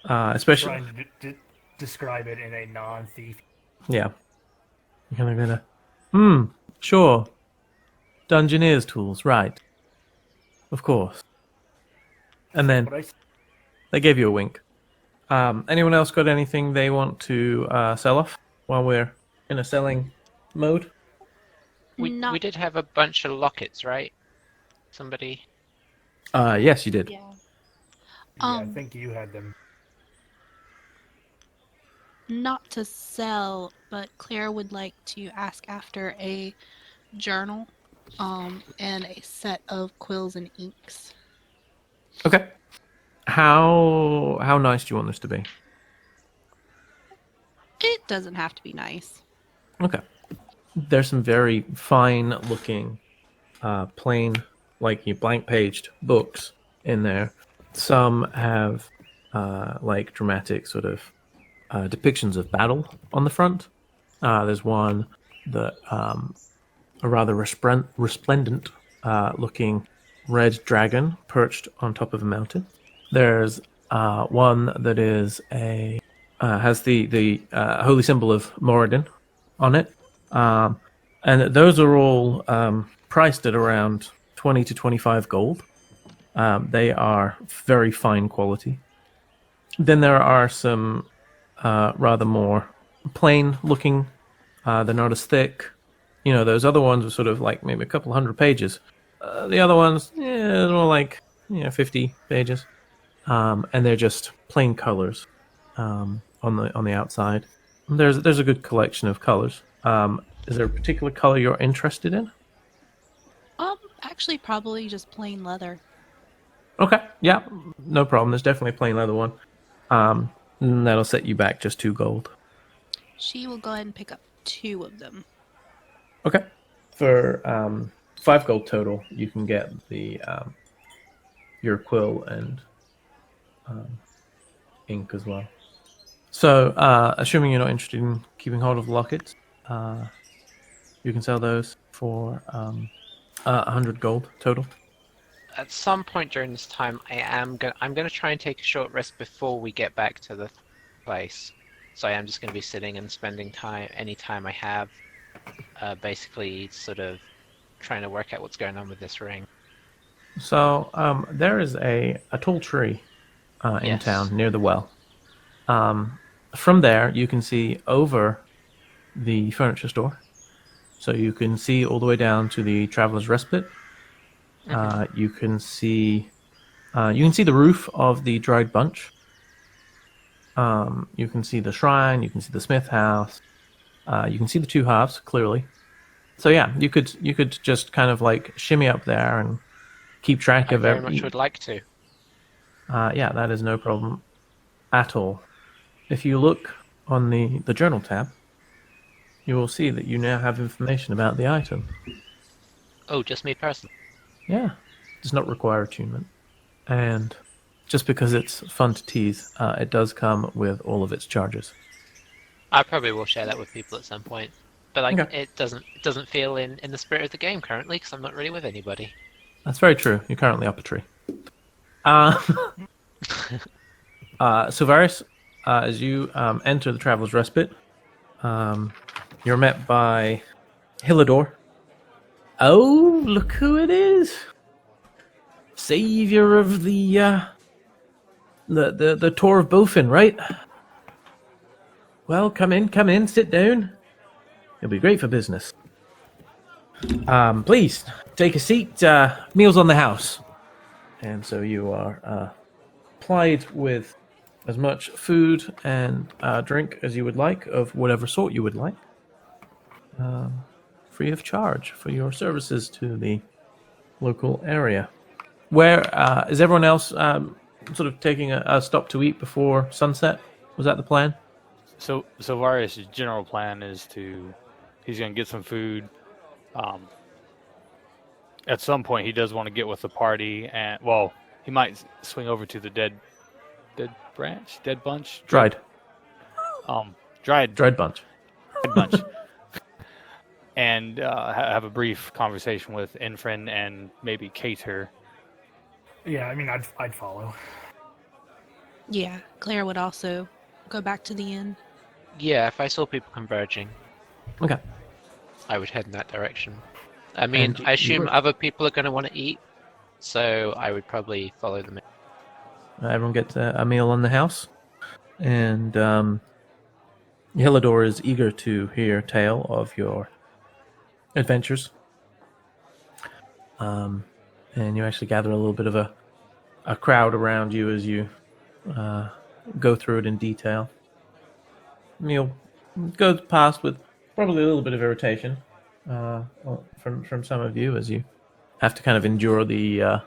Especially Trying to describe it in a non-thief. Yeah. You're kind of gonna, sure. Dungeoneer's tools, right. Of course. And then, They gave you a wink. Anyone else got anything they want to sell off while we're in a selling mode? We Not did have a bunch of lockets, right? Somebody. Yes, you did. yeah. Yeah, I Um, think you had them. Not to sell, but Claire would like to ask after a journal, and a set of quills and inks. Okay. How nice do you want this to be? It doesn't have to be nice. Okay. There's some very fine-looking, plain, like you blank-paged books in there. Some have like dramatic sort of depictions of battle on the front. There's one that a rather resplendent looking red dragon perched on top of a mountain. There's one that is has the holy symbol of Moradin on it, and those are all priced at around 20 to 25 gold. They are very fine quality. Then there are some rather more plain looking. They're not as thick. You know, those other ones are sort of like maybe a couple hundred pages. The other ones, they're more like 50 pages, and they're just plain colors on the outside. There's a good collection of colors. Is there a particular color you're interested in? Actually, probably just plain leather. Okay, yeah, no problem. There's definitely a plain leather one. And that'll set you back just 2 gold. She will go ahead and pick up 2 of them. Okay. For 5 gold total, you can get the your quill and ink as well. So, assuming you're not interested in keeping hold of the lockets, you can sell those for 100 gold total. At some point during this time, I'm gonna try and take a short rest before we get back to the place. So I am just gonna be sitting and spending any time I have, basically sort of trying to work out what's going on with this ring. So, there is a tall tree in Yes. town near the well. From there, you can see over the furniture store. So you can see all the way down to the Traveler's Respite. You can see the roof of the Dried Bunch. You can see the shrine. You can see the Smith House. You can see the 2 halves clearly. So yeah, you could just kind of like shimmy up there and keep track I of very everything. much would like to. Yeah, that is no problem at all. If you look on the journal tab, you will see that you now have information about the item. Oh, just me personally. Yeah, does not require attunement. And just because it's fun to tease, it does come with all of its charges. I probably will share that with people at some point, but like Okay. it doesn't feel in the spirit of the game currently because I'm not really with anybody. That's very true. You're currently up a tree. So Varys, as you enter the Traveler's Respite, you're met by Hillador. Oh, look who it is! Savior of the Tour of Bofin, right? Well, come in, sit down. It'll be great for business. Please take a seat. Meals on the house. And so you are plied with as much food and drink as you would like, of whatever sort you would like, free of charge for your services to the local area. Where is everyone else sort of taking a stop to eat before sunset? Was that the plan? So Varius' general plan is he's going to get some food. At some point, he does want to get with the party, and well, he might swing over to the dead bunch, Dried bunch. And have a brief conversation with Infrin and maybe Cater. Yeah, I mean, I'd follow. Yeah, Claire would also go back to the inn. Yeah, if I saw people converging, Okay. I would head in that direction. I mean, And I assume you- other people are going to want to eat, so I would probably follow them. everyone gets a meal on the house, and Hillador is eager to hear a tale of your adventures. And you actually gather a little bit of a crowd around you as you go through it in detail. Meal goes past with probably a little bit of irritation from some of you as you have to kind of endure the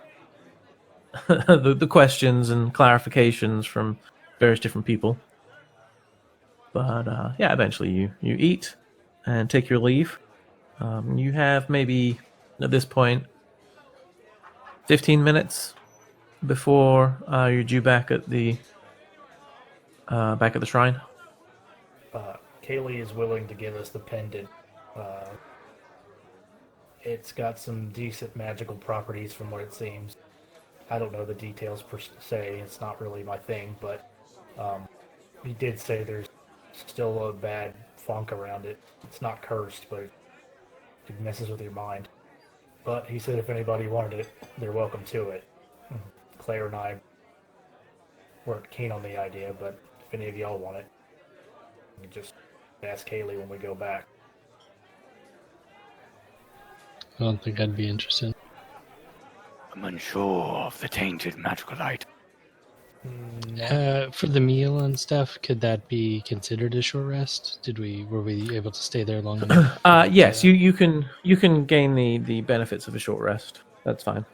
the questions and clarifications from various different people. But yeah, eventually you eat and take your leave. You have maybe at this point 15 minutes before you're due back at the shrine. Kaylee is willing to give us the pendant. It's got some decent magical properties from what it seems. I don't know the details per se. It's not really my thing, but he did say there's still a bad funk around it. It's not cursed, but it messes with your mind. But he said if anybody wanted it, they're welcome to it. Claire and I weren't keen on the idea, but if any of y'all want it, you just ask Kaylee when we go back. I don't think I'd be interested. I'm unsure of the tainted magical item. For the meal and stuff, could that be considered a short rest? Were we able to stay there long enough? Yes, you can gain the benefits of a short rest. That's fine.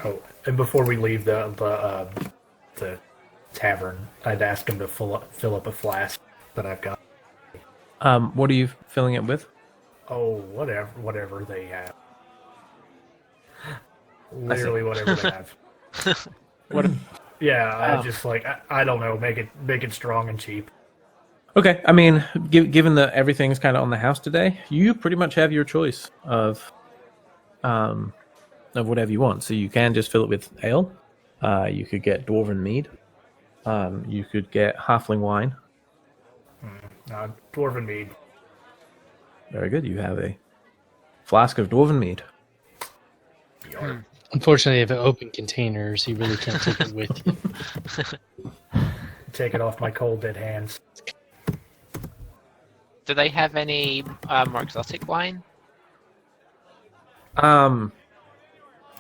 Oh, and before we leave the tavern, I'd ask him to fill up a flask that I've got. What are you filling it with? Oh, whatever they have. Literally whatever they have. What? Yeah, I just I don't know, make it strong and cheap. Okay, I mean, given that everything's kind of on the house today, you pretty much have your choice of whatever you want. So you can just fill it with ale. You could get dwarven mead. You could get halfling wine. Dwarven mead. Very good. You have a flask of dwarven mead. Unfortunately, if it open containers, you really can't take it with you. Take it off my cold dead hands. Do they have any more exotic wine? Um,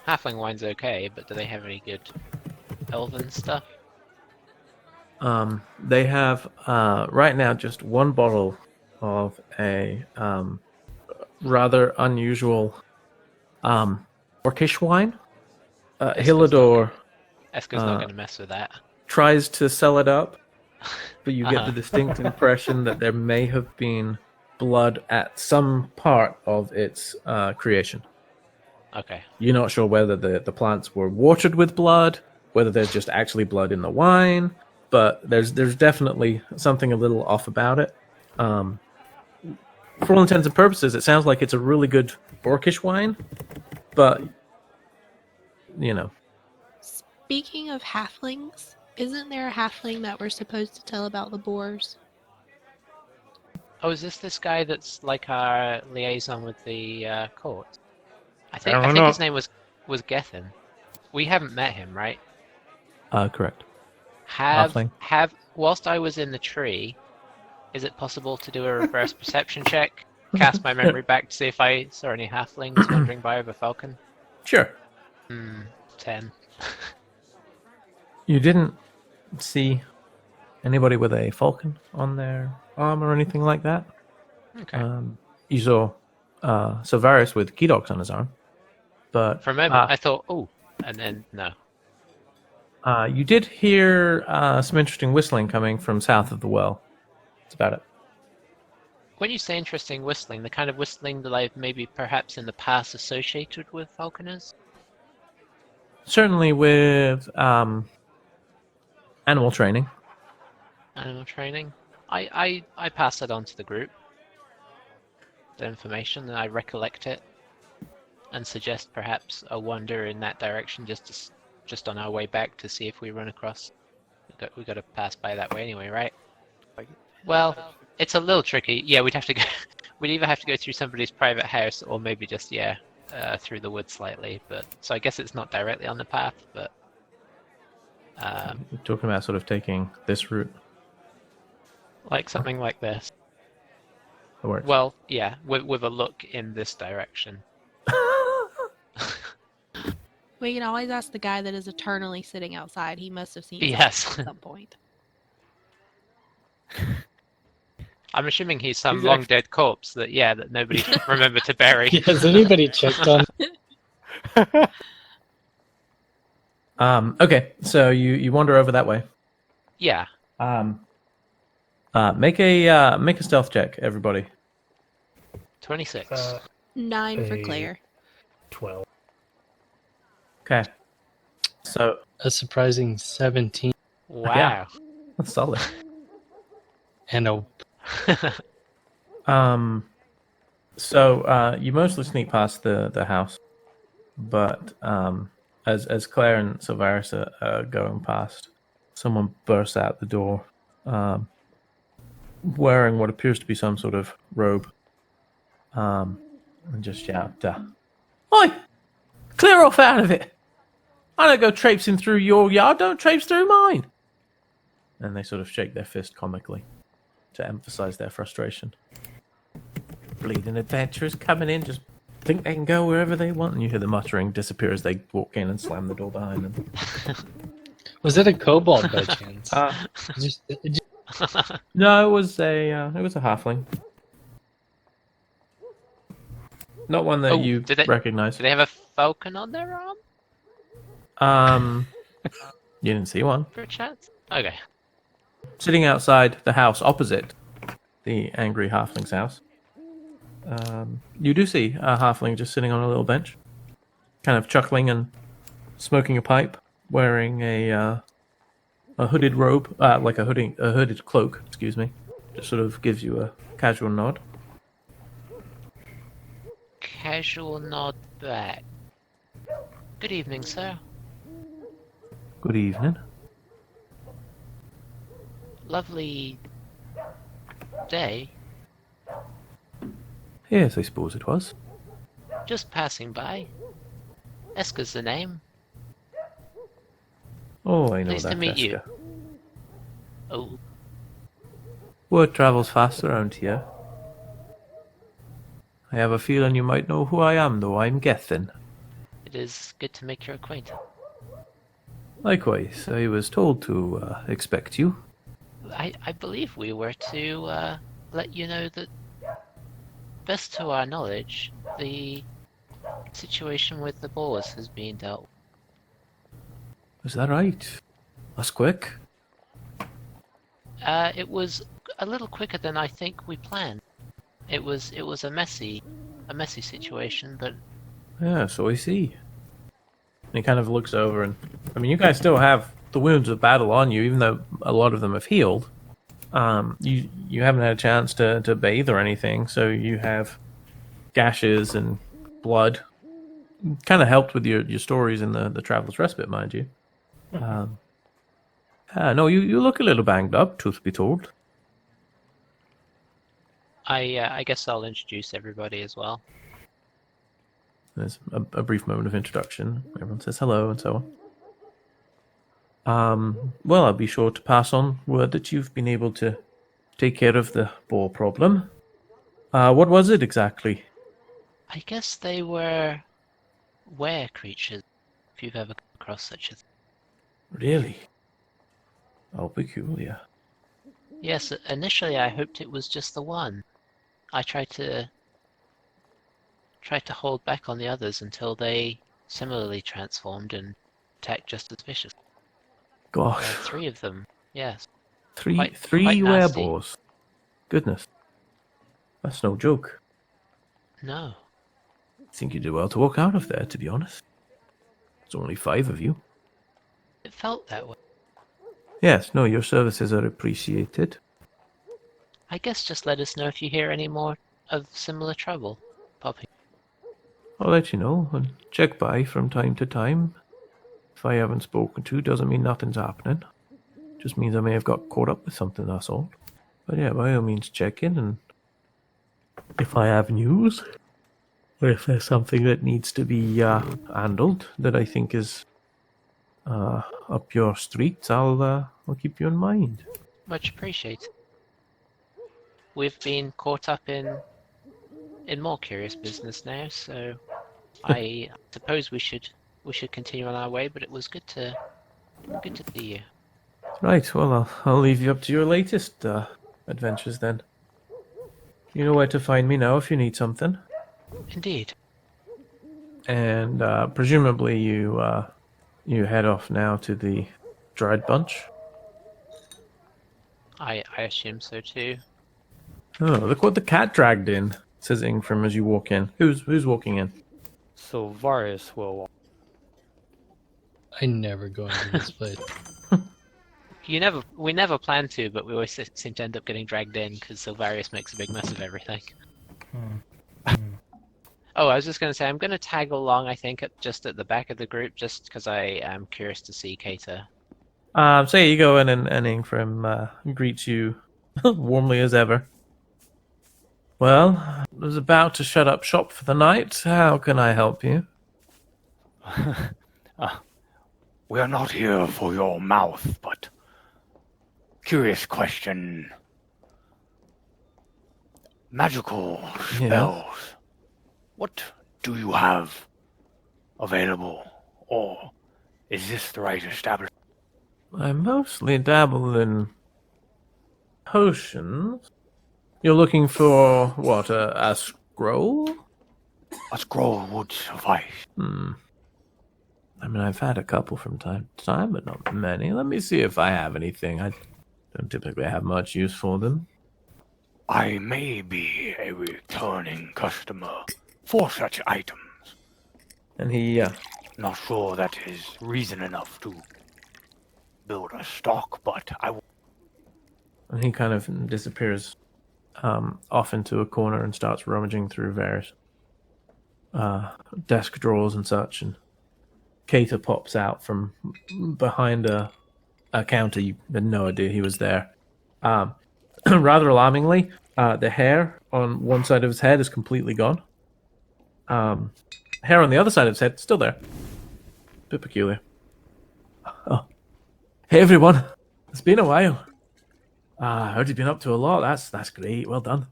Halfling wine's okay, but do they have any good elven stuff? They have right now just one bottle of a rather unusual orcish wine. Hillador Esco's not going to mess with that. tries to sell it up, but you get the distinct impression that there may have been blood at some part of its creation. Okay. You're not sure whether the plants were watered with blood, whether there's just actually blood in the wine, but there's definitely something a little off about it. For all intents and purposes, it sounds like it's a really good orcish wine, but you know. Speaking of halflings, isn't there a halfling that we're supposed to tell about the boars? Oh, is this guy that's like our liaison with the court? I think don't know. his name was Gethin. We haven't met him, right? Correct. Have whilst I was in the tree, is it possible to do a reverse perception check? Cast my memory back to see if I saw any halflings wandering by with a falcon. Sure. 10. You didn't see anybody with a falcon on their arm or anything like that. Okay. You saw Silvarius with key dogs on his arm, but For a moment, I thought, oh, and then no. You did hear some interesting whistling coming from south of the well. That's about it. When you say interesting whistling, the kind of whistling that I've maybe perhaps in the past associated with falconers? Certainly with animal training. Animal training? I pass that on to the group. The information, and I recollect it. And suggest perhaps a wander in that direction just on our way back to see if we run across. We got to pass by that way anyway, right? Well, it's a little tricky. Yeah, we'd either have to go through somebody's private house or maybe just through the woods slightly. But so I guess it's not directly on the path, but You're talking about sort of taking this route. Like something like this. That works. Well, yeah, with a look in this direction. We can always ask the guy that is eternally sitting outside. He must have seen something Yes. at some point. I'm assuming he's some He's long dead corpse that nobody remembered to bury. Yeah, has anybody checked on? Okay, so you wander over that way. Yeah. Make a stealth check, everybody. 26. 9 for A- Claire. 12. Okay. So A surprising 17 Wow. that's solid. and a So you mostly sneak past the house, but as Claire and Sylvaris are going past, someone bursts out the door, wearing what appears to be some sort of robe, and just shout, "Oi! Clear off out of it! I don't go traipsing through your yard. Don't traipse through mine." And they sort of shake their fist comically to emphasize their frustration. Bleeding adventurers coming in, just think they can go wherever they want, and you hear the muttering disappear as they walk in and slam the door behind them. was it a kobold by chance? Just- No, it was a halfling, not one that Oh, you did they- recognize. Do they have a falcon on their arm, You didn't see one perchance? Okay. sitting outside the house opposite the angry halfling's house. You do see a halfling just sitting on a little bench, kind of chuckling and smoking a pipe, wearing a hooded robe, like a hooded cloak. Excuse me. Just sort of gives you a casual nod. Casual nod back. Good evening, sir. Good evening. Lovely day. Yes, I suppose it was. Just passing by. Esca's the name. Oh, I know Pleased that. to meet you. Jessica. Oh, Word travels fast around here. I have a feeling you might know who I am, though. I'm Gethin. it is good to make your acquaintance. Likewise, I was told to expect you. I believe we were to let you know that, best to our knowledge, the situation with the boars has been dealt with. Is that right? That's quick. It was a little quicker than I think we planned. It was a messy situation, but Yeah, so I see. And he kind of looks over, and I mean, you guys still have the wounds of battle on you, even though a lot of them have healed. You haven't had a chance to bathe or anything, so you have gashes and blood. Kind of helped with your stories in the Traveler's Respite, mind you. No, you look a little banged up, truth be told. I guess I'll introduce everybody as well. There's a brief moment of introduction. Everyone says hello and so on. Well, I'll be sure to pass on word that you've been able to take care of the boar problem. What was it exactly? I guess they were were creatures, if you've ever come across such a thing. Really? How peculiar. Yes, initially I hoped it was just the one. I tried to hold back on the others until they similarly transformed and attacked just as vicious. Gosh, 3 of them, yes. three quite nasty. wereboars. Goodness. That's no joke. No. I think you did well to walk out of there, to be honest. There's only 5 of you. It felt that way. Yes, no, your services are appreciated. I guess just let us know if you hear any more of similar trouble popping. I'll let you know and check by from time to time. If I haven't spoken to, doesn't mean nothing's happening. Just means I may have got caught up with something, that's all. But yeah, by all means check in, and if I have news, or if there's something that needs to be handled that I think is up your street, I'll keep you in mind. Much appreciated. We've been caught up in more curious business now, so I suppose we should continue on our way. But it was good to see you. Right. Well, I'll leave you up to your latest adventures then. You know where to find me now if you need something. Indeed. And presumably you head off now to the Dried Bunch. I assume so too. Oh, look what the cat dragged in, says Ingfram as you walk in. Who's walking in? So Varius will. I never go into this place. We never plan to, but we always seem to end up getting dragged in because Silvarius makes a big mess of everything. Oh, I was just going to say, I'm going to tag along, I think, just at the back of the group, just because I am curious to see Cater. So you go in and Ingfram greets you warmly as ever. Well, I was about to shut up shop for the night. How can I help you? We are not here for your mouth, but curious question. Magical spells. What do you have available? Or is this the right establishment? I mostly dabble in potions. You're looking for, what, a scroll? A scroll would suffice. I mean, I've had a couple from time to time, but not many. Let me see if I have anything. I don't typically have much use for them. I may be a returning customer for such items. And he, Not sure that is reason enough to build a stock, but I will. And he kind of disappears off into a corner and starts rummaging through various desk drawers and such. And Cater pops out from behind a counter. You had no idea he was there. Rather alarmingly, the hair on one side of his head is completely gone. Hair on the other side of his head still there. Bit peculiar. Oh, hey everyone! It's been a while. I heard you've been up to a lot. That's great. Well done.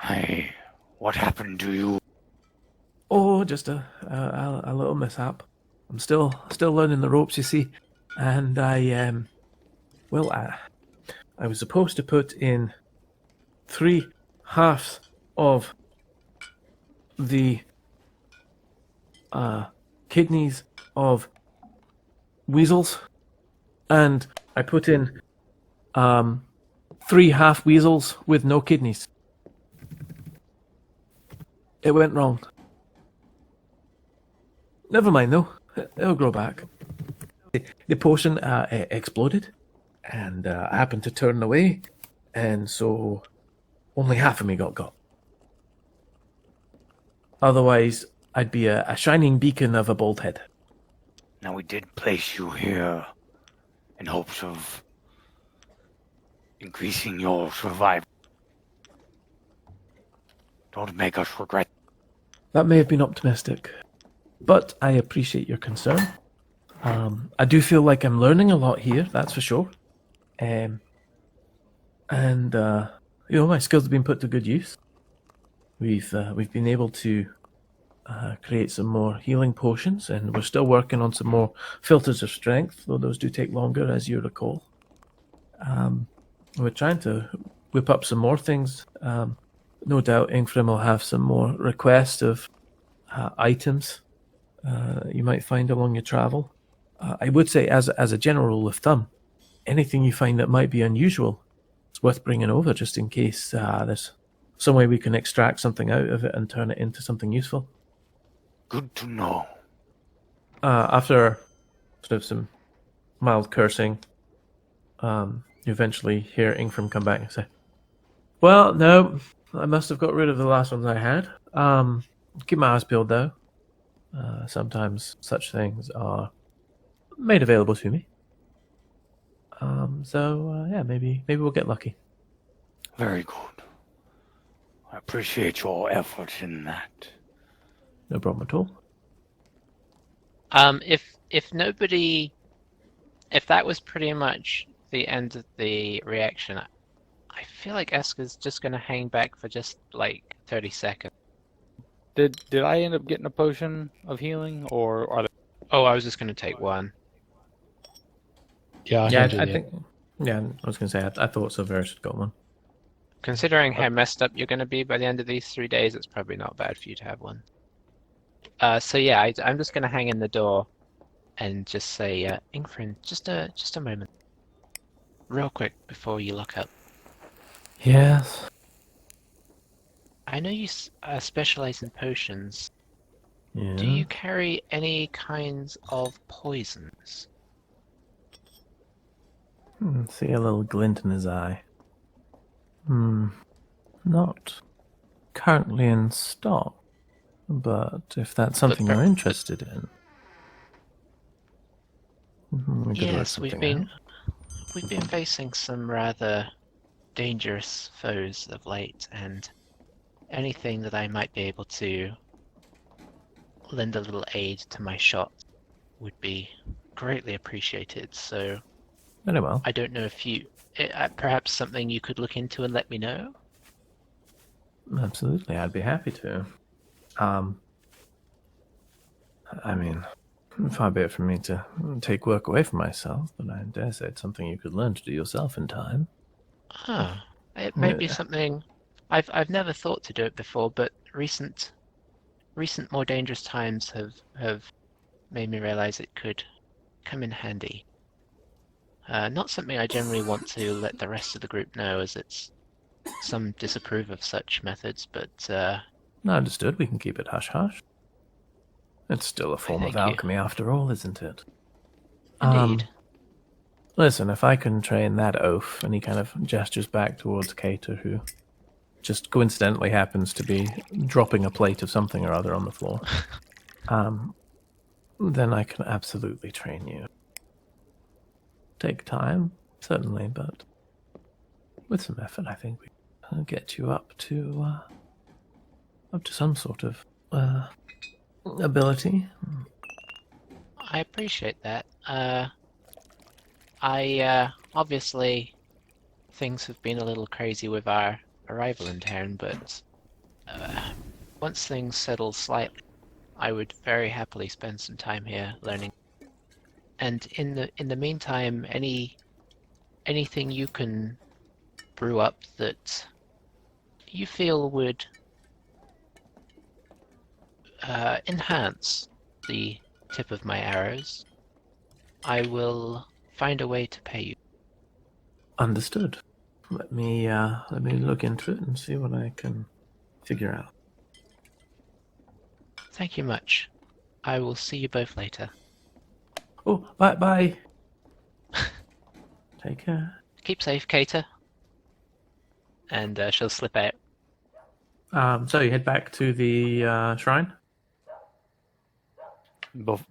Hey, what happened to you? Oh, just a little mishap. I'm still learning the ropes, you see. And I was supposed to put in 3 halves of the kidneys of weasels, and I put in 3 half weasels with no kidneys. It went wrong. Never mind though, it'll grow back. The potion exploded, and I happened to turn away, and so only half of me got. Otherwise, I'd be a shining beacon of a bald head. Now, we did place you here in hopes of increasing your survival. Don't make us regret. That may have been optimistic, but I appreciate your concern. I do feel like I'm learning a lot here, that's for sure. And my skills have been put to good use. We've been able to create some more healing potions, and we're still working on some more filters of strength, though those do take longer, as you recall. We're trying to whip up some more things. No doubt Ingfram will have some more requests of items you might find along your travel. I would say, as a general rule of thumb, anything you find that might be unusual, it's worth bringing over just in case there's some way we can extract something out of it and turn it into something useful. Good to know. After sort of some mild cursing, you eventually hear Ingfram come back and say, "Well, no, I must have got rid of the last ones I had. Keep my eyes peeled, though. Sometimes such things are made available to me. Maybe we'll get lucky." Very good. I appreciate your efforts in that. No problem at all. If nobody, if that was pretty much the end of the reaction, I feel like Esker's just gonna hang back for just like 30 seconds. Did I end up getting a potion of healing, or are there... Oh, I was just gonna take one. Yeah, Yeah, I I think. Yeah, I was going to say, I thought Silverus had got one. Considering how messed up you're gonna be by the end of these 3 days, it's probably not bad for you to have one. So yeah, I'm just gonna hang in the door and just say, Ingfrin, just a moment, real quick before you lock up. Yes. I know you specialize in potions. Yeah. Do you carry any kinds of poisons? See a little glint in his eye. Not currently in stock, but if that's something you're interested in, we could work Yes, we've something been facing some rather dangerous foes of late, and anything that I might be able to lend a little aid to my shot would be greatly appreciated. So Very well. I don't know if you, perhaps something you could look into and let me know? Absolutely, I'd be happy to. I mean, far be it from me to take work away from myself, but I dare say it's something you could learn to do yourself in time. Ah, it may be something. I've never thought to do it before, but recent more dangerous times have made me realize it could come in handy. Not something I generally want to let the rest of the group know, as some disapprove of such methods, but Understood, we can keep it hush-hush. It's still a form of alchemy after all, isn't it? Indeed. Listen, if I can train that oaf, and he kind of gestures back towards Cater, who just coincidentally happens to be dropping a plate of something or other on the floor, then I can absolutely train you. Take time, certainly, but with some effort, I think we can get you up to some sort of ability. I appreciate that. Obviously things have been a little crazy with our arrival in town, but once things settle slightly, I would very happily spend some time here learning. And in the meantime, anything you can brew up that you feel would enhance the tip of my arrows, I will find a way to pay you. Understood. Let me look into it and see what I can figure out. Thank you much. I will see you both later. Oh, bye. Take care. Keep safe, Cater. And she'll slip out. So you head back to the shrine?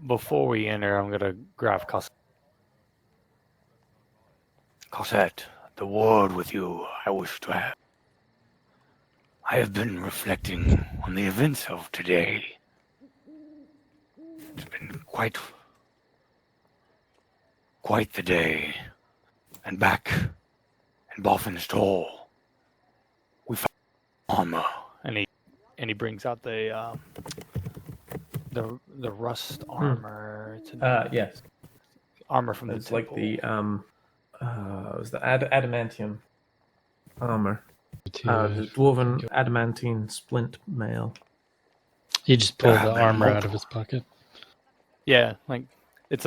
Before we enter, I'm gonna grab Cosette. Cosette, the word with you I wish to have. I have been reflecting on the events of today. It's been quite the day. And back in Boffin's Hall, we found armor. And he brings out the rust armor. Yes. Armor from It's the like temple. it was the adamantium armor. The dwarven adamantine splint mail. He just pulled the armor out of his pocket. Yeah, like it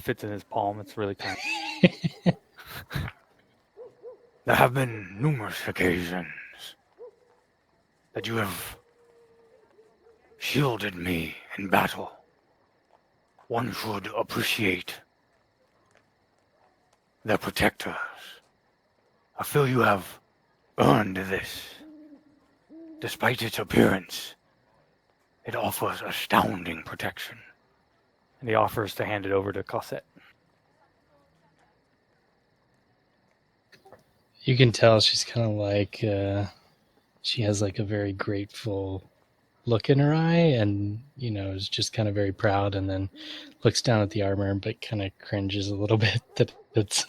fits in his palm. It's really tiny. There have been numerous occasions that you have shielded me in battle. One should appreciate their protectors. I feel you have earned this. Despite its appearance, it offers astounding protection. And he offers to hand it over to Cosette. You can tell she's kind of like, she has like a very grateful look in her eye, and is just kind of very proud, and then looks down at the armor, but kind of cringes a little bit that it's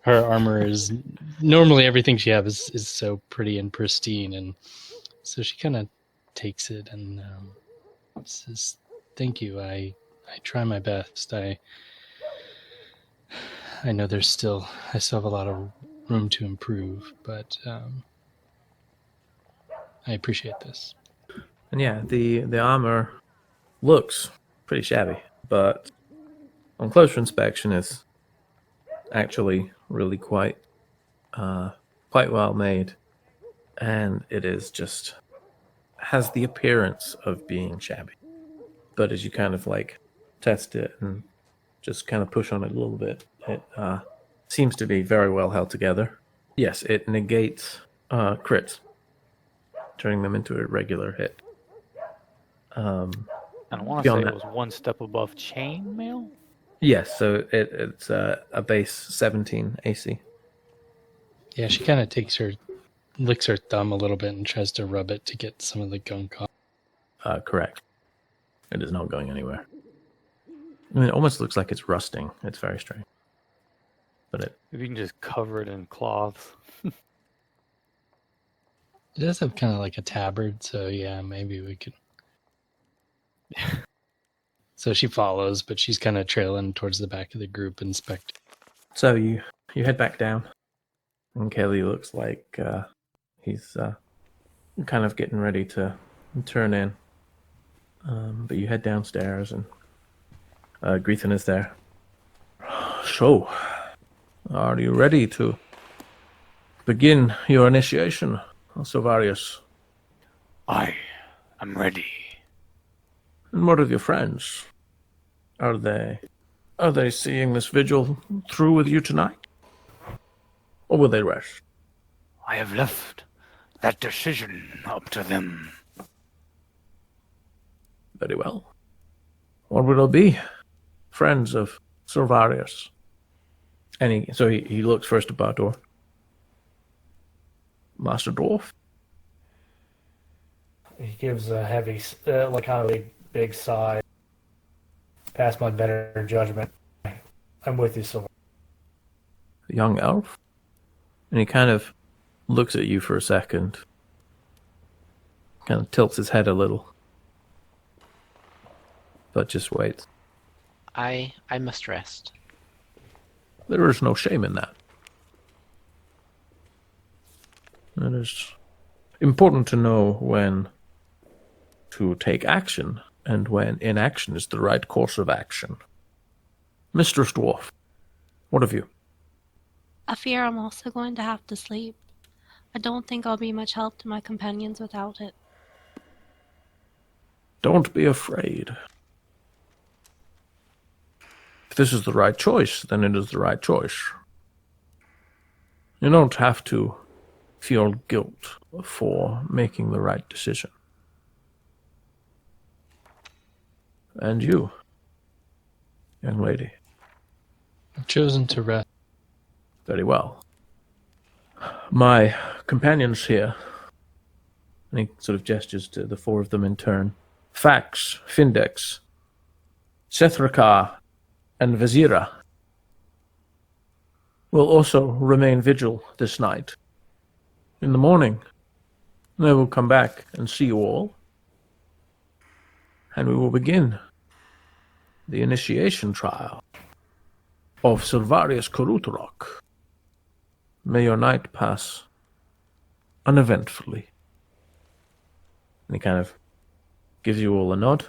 her armor is normally everything she has is so pretty and pristine, and so she kind of takes it and says, "Thank you. I try my best. I know I still have a lot of room to improve, but I appreciate this." And yeah, the armor looks pretty shabby, but on closer inspection, it's actually really quite well made, and it is just has the appearance of being shabby. But as you kind of like test it and just kind of push on it a little bit, it seems to be very well held together. Yes, it negates crits, turning them into a regular hit. And I want to say beyond it was one step above chainmail. Yes, so it's a base 17 AC. Yeah, she kind of licks her thumb a little bit and tries to rub it to get some of the gunk off. Correct. It is not going anywhere. I mean, it almost looks like it's rusting. It's very strange. But If you can just cover it in cloths. It does have kind of like a tabard, so yeah, maybe we could. So she follows, but she's kind of trailing towards the back of the group, inspecting. So you head back down, and Kelly looks like he's kind of getting ready to turn in. But you head downstairs, and Greethan is there. So, are you ready to begin your initiation, Silvarius? I am ready. And what of your friends? Are they seeing this vigil through with you tonight? Or will they rest? I have left that decision up to them. Very well. What will it be? Friends of Silvarius. And he looks first at Bartor. Master Dwarf? He gives a heavy, like kind of a big sigh. Past my better judgment. I'm with you, Silver. The young elf? And he kind of looks at you for a second. Kind of tilts his head a little. But just waits. I must rest. There is no shame in that. It is important to know when to take action, and when inaction is the right course of action. Mistress Dwarf, what of you? I fear I'm also going to have to sleep. I don't think I'll be much help to my companions without it. Don't be afraid. If this is the right choice, then it is the right choice. You don't have to feel guilt for making the right decision. And you, young lady. I've chosen to rest. Very well. My companions here, and he sort of gestures to the four of them in turn, Fax, Findex, Sethrakar, and Vazira, will also remain vigil this night. In the morning, they will come back and see you all, and we will begin the initiation trial of Silvarius Kurutorok. May your night pass uneventfully. And he kind of gives you all a nod,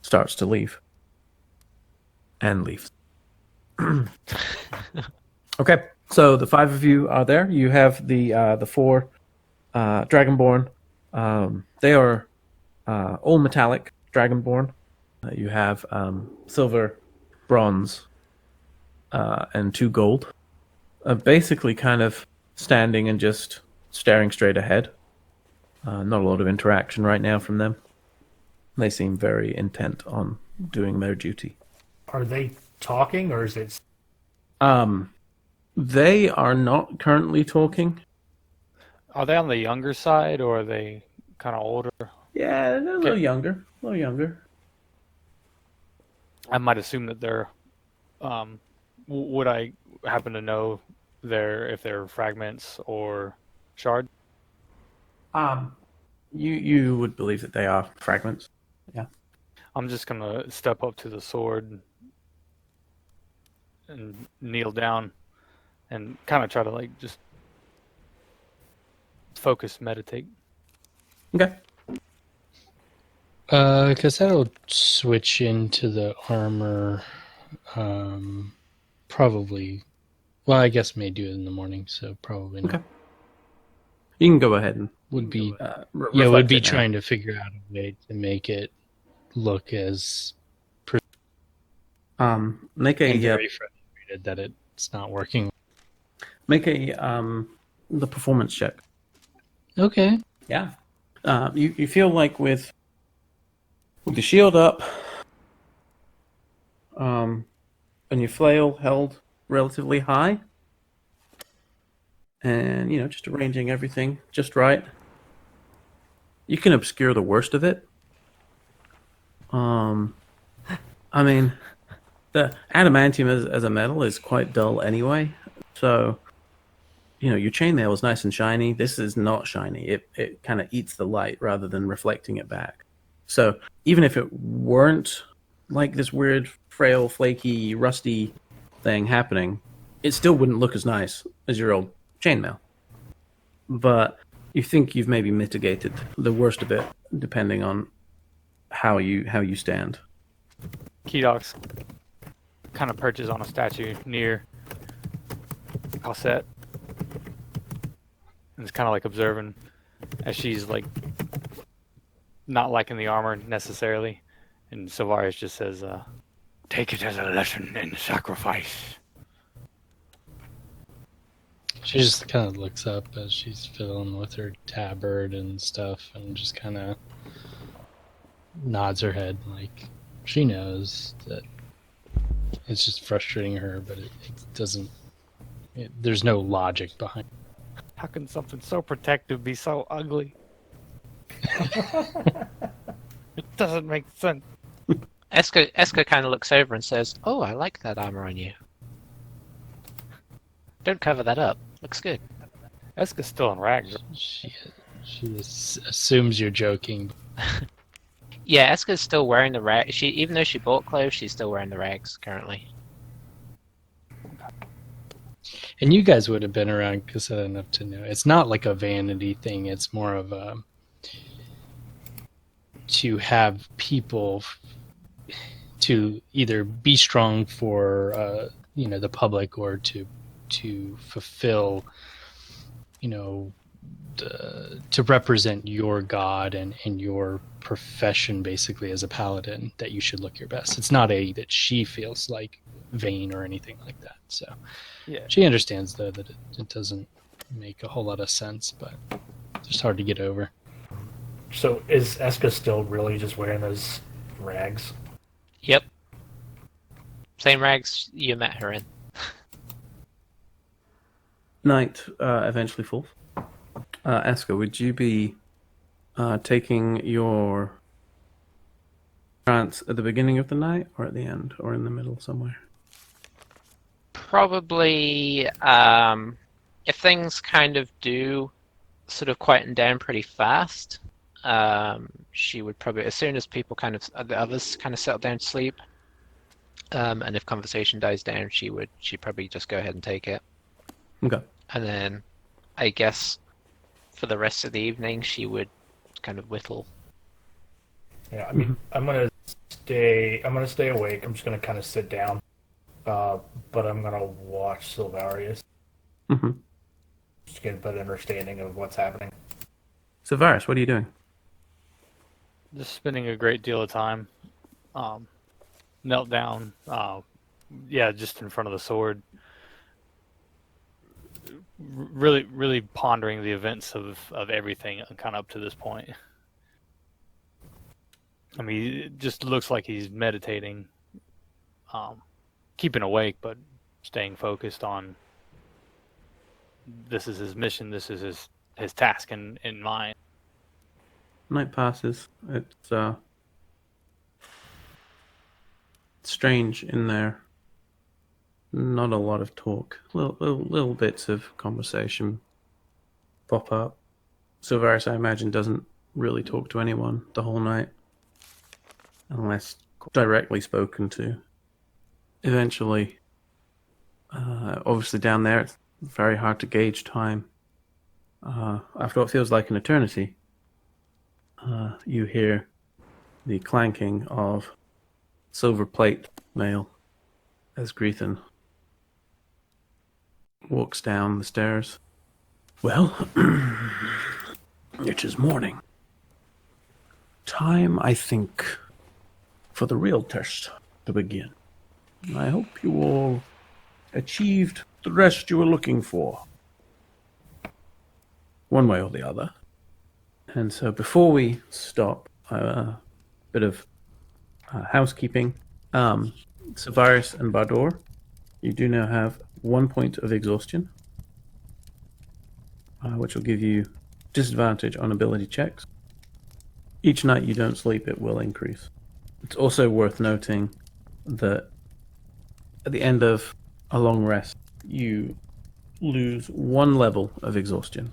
starts to leave, and leaves. Okay, so the five of you are there. You have the four Dragonborn. They are all metallic Dragonborn. You have silver, bronze, and 2 gold. Basically kind of standing and just staring straight ahead. Not a lot of interaction right now from them. They seem very intent on doing their duty. Are they talking, or is it... They are not currently talking. Are they on the younger side, or are they kind of older. Yeah, they're a little Okay. younger. A little younger. I might assume that they're. Would I happen to know if they're fragments or shards? You would believe that they are fragments. Yeah. I'm just gonna step up to the sword and kneel down and kind of try to like just focus, meditate. Okay. Because that'll switch into the armor. Probably. Well, I guess may do it in the morning, so probably not. Okay. You can go ahead and Would be re- yeah, would reflect be it now. trying to figure out a way to make it look as Make and a very frustrated that it's not working. make a the performance check. Okay. Yeah. You feel like with the shield up, and your flail held relatively high, and just arranging everything just right, you can obscure the worst of it. I mean, the adamantium as a metal is quite dull anyway, so your chainmail is nice and shiny. This is not shiny. It kind of eats the light rather than reflecting it back. So even if it weren't like this weird, frail, flaky, rusty thing happening, it still wouldn't look as nice as your old chainmail. But you think you've maybe mitigated the worst of it, depending on how you stand. Kedox kind of perches on a statue near Cosette and is kind of like observing as she's like not liking the armor necessarily, and Sylvaris just says, Take it as a lesson in sacrifice. She just kind of looks up as she's fiddling with her tabard and stuff, and just kind of nods her head like she knows that it's just frustrating her, but it doesn't. There's no logic behind. "How can something so protective be so ugly? It doesn't make sense." Eska kind of looks over and says, "Oh, I like that armor on you. Don't cover that up. Looks good." Eska's still in rags. She assumes you're joking. Yeah, Eska's still wearing the rag. Even though she bought clothes, she's still wearing the rags currently. And you guys would have been around Cassette enough to know it's not like a vanity thing. It's more of a to have people to either be strong for the public or to fulfill to represent your god and your profession basically as a paladin, that you should look your best. It's not that she feels like vain or anything like that. So Yeah. she understands though that it doesn't make a whole lot of sense, but it's just hard to get over. So is Eska still really just wearing those rags? Yep. Same rags you met her in. Night eventually falls. Eska, would you be taking your trance at the beginning of the night, or at the end, or in the middle somewhere? Probably, if things kind of do sort of quieten down pretty fast, she would probably, as soon as people the others kind of settle down to sleep, and if conversation dies down, she'd probably just go ahead and take it. Okay. And then, I guess, for the rest of the evening, she would kind of whittle. Yeah, I mean, I'm gonna stay awake. I'm just gonna kind of sit down, but I'm gonna watch Sylvarius. Mm-hmm. Just get a better understanding of what's happening. So, Varus, what are you doing? Just spending a great deal of time, knelt down, just in front of the sword, really pondering the events of everything kind of up to this point. I mean, it just looks like he's meditating, keeping awake, but staying focused on this is his mission, this is his task in mind. Night passes. It's strange in there. Not a lot of talk. Little bits of conversation pop up. Silvaris, I imagine, doesn't really talk to anyone the whole night, unless directly spoken to. Eventually, obviously down there, it's very hard to gauge time. After what feels like an eternity, you hear the clanking of silver plate mail as Greethan walks down the stairs. Well, it is morning. Time, I think, for the real test to begin. I hope you all achieved the rest you were looking for, one way or the other. And so before we stop, a bit of housekeeping. Silvaris and Bardor, you do now have 1 point of exhaustion, which will give you disadvantage on ability checks. Each night you don't sleep, it will increase. It's also worth noting that at the end of a long rest, you lose 1 level of exhaustion.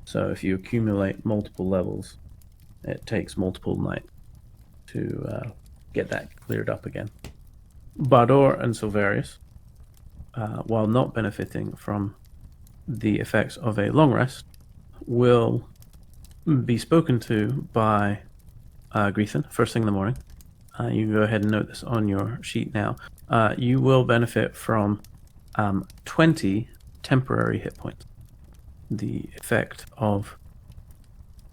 So if you accumulate multiple levels, it takes multiple nights to get that cleared up again. Bardor and Silvarius, while not benefiting from the effects of a long rest, will be spoken to by Greethan first thing in the morning. You can go ahead and note this on your sheet now. You will benefit from 20 temporary hit points. The effect of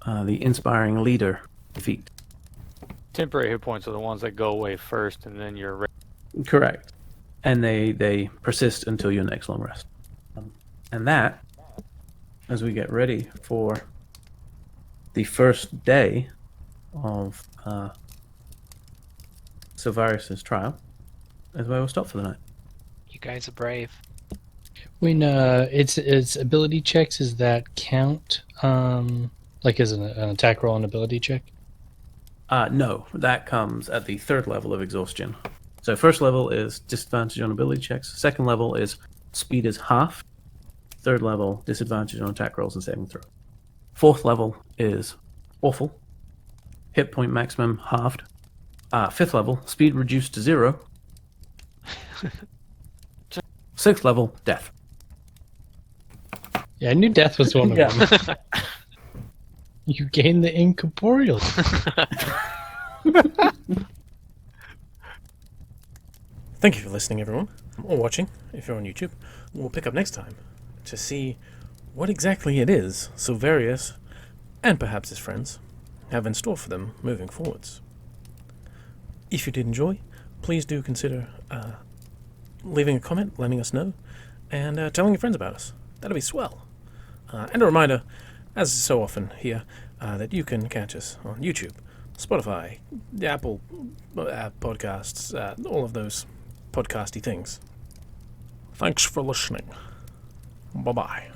the Inspiring Leader feat. Temporary hit points are the ones that go away first, and then you're ready. Correct. And they persist until your next long rest. And that, as we get ready for the first day of Silvarius' trial, is where we'll stop for the night. You guys are brave. When it's ability checks, does that count? Like as an attack roll and ability check? No, that comes at the 3rd level of exhaustion. So first level is disadvantage on ability checks. Second level is speed is half. 3rd level, disadvantage on attack rolls and saving throw. 4th level is awful. Hit point maximum halved. 5th level, speed reduced to 0. 6th level, death. Yeah, I knew death was one of them. You gain the incorporeal. Thank you for listening, everyone, or watching if you're on YouTube. We'll pick up next time to see what exactly it is Silvarius, and perhaps his friends, have in store for them moving forwards. If you did enjoy, please do consider leaving a comment, letting us know, and telling your friends about us. That'll be swell. And a reminder, as so often here, that you can catch us on YouTube, Spotify, the Apple podcasts, all of those podcasty things. Thanks for listening. Bye-bye.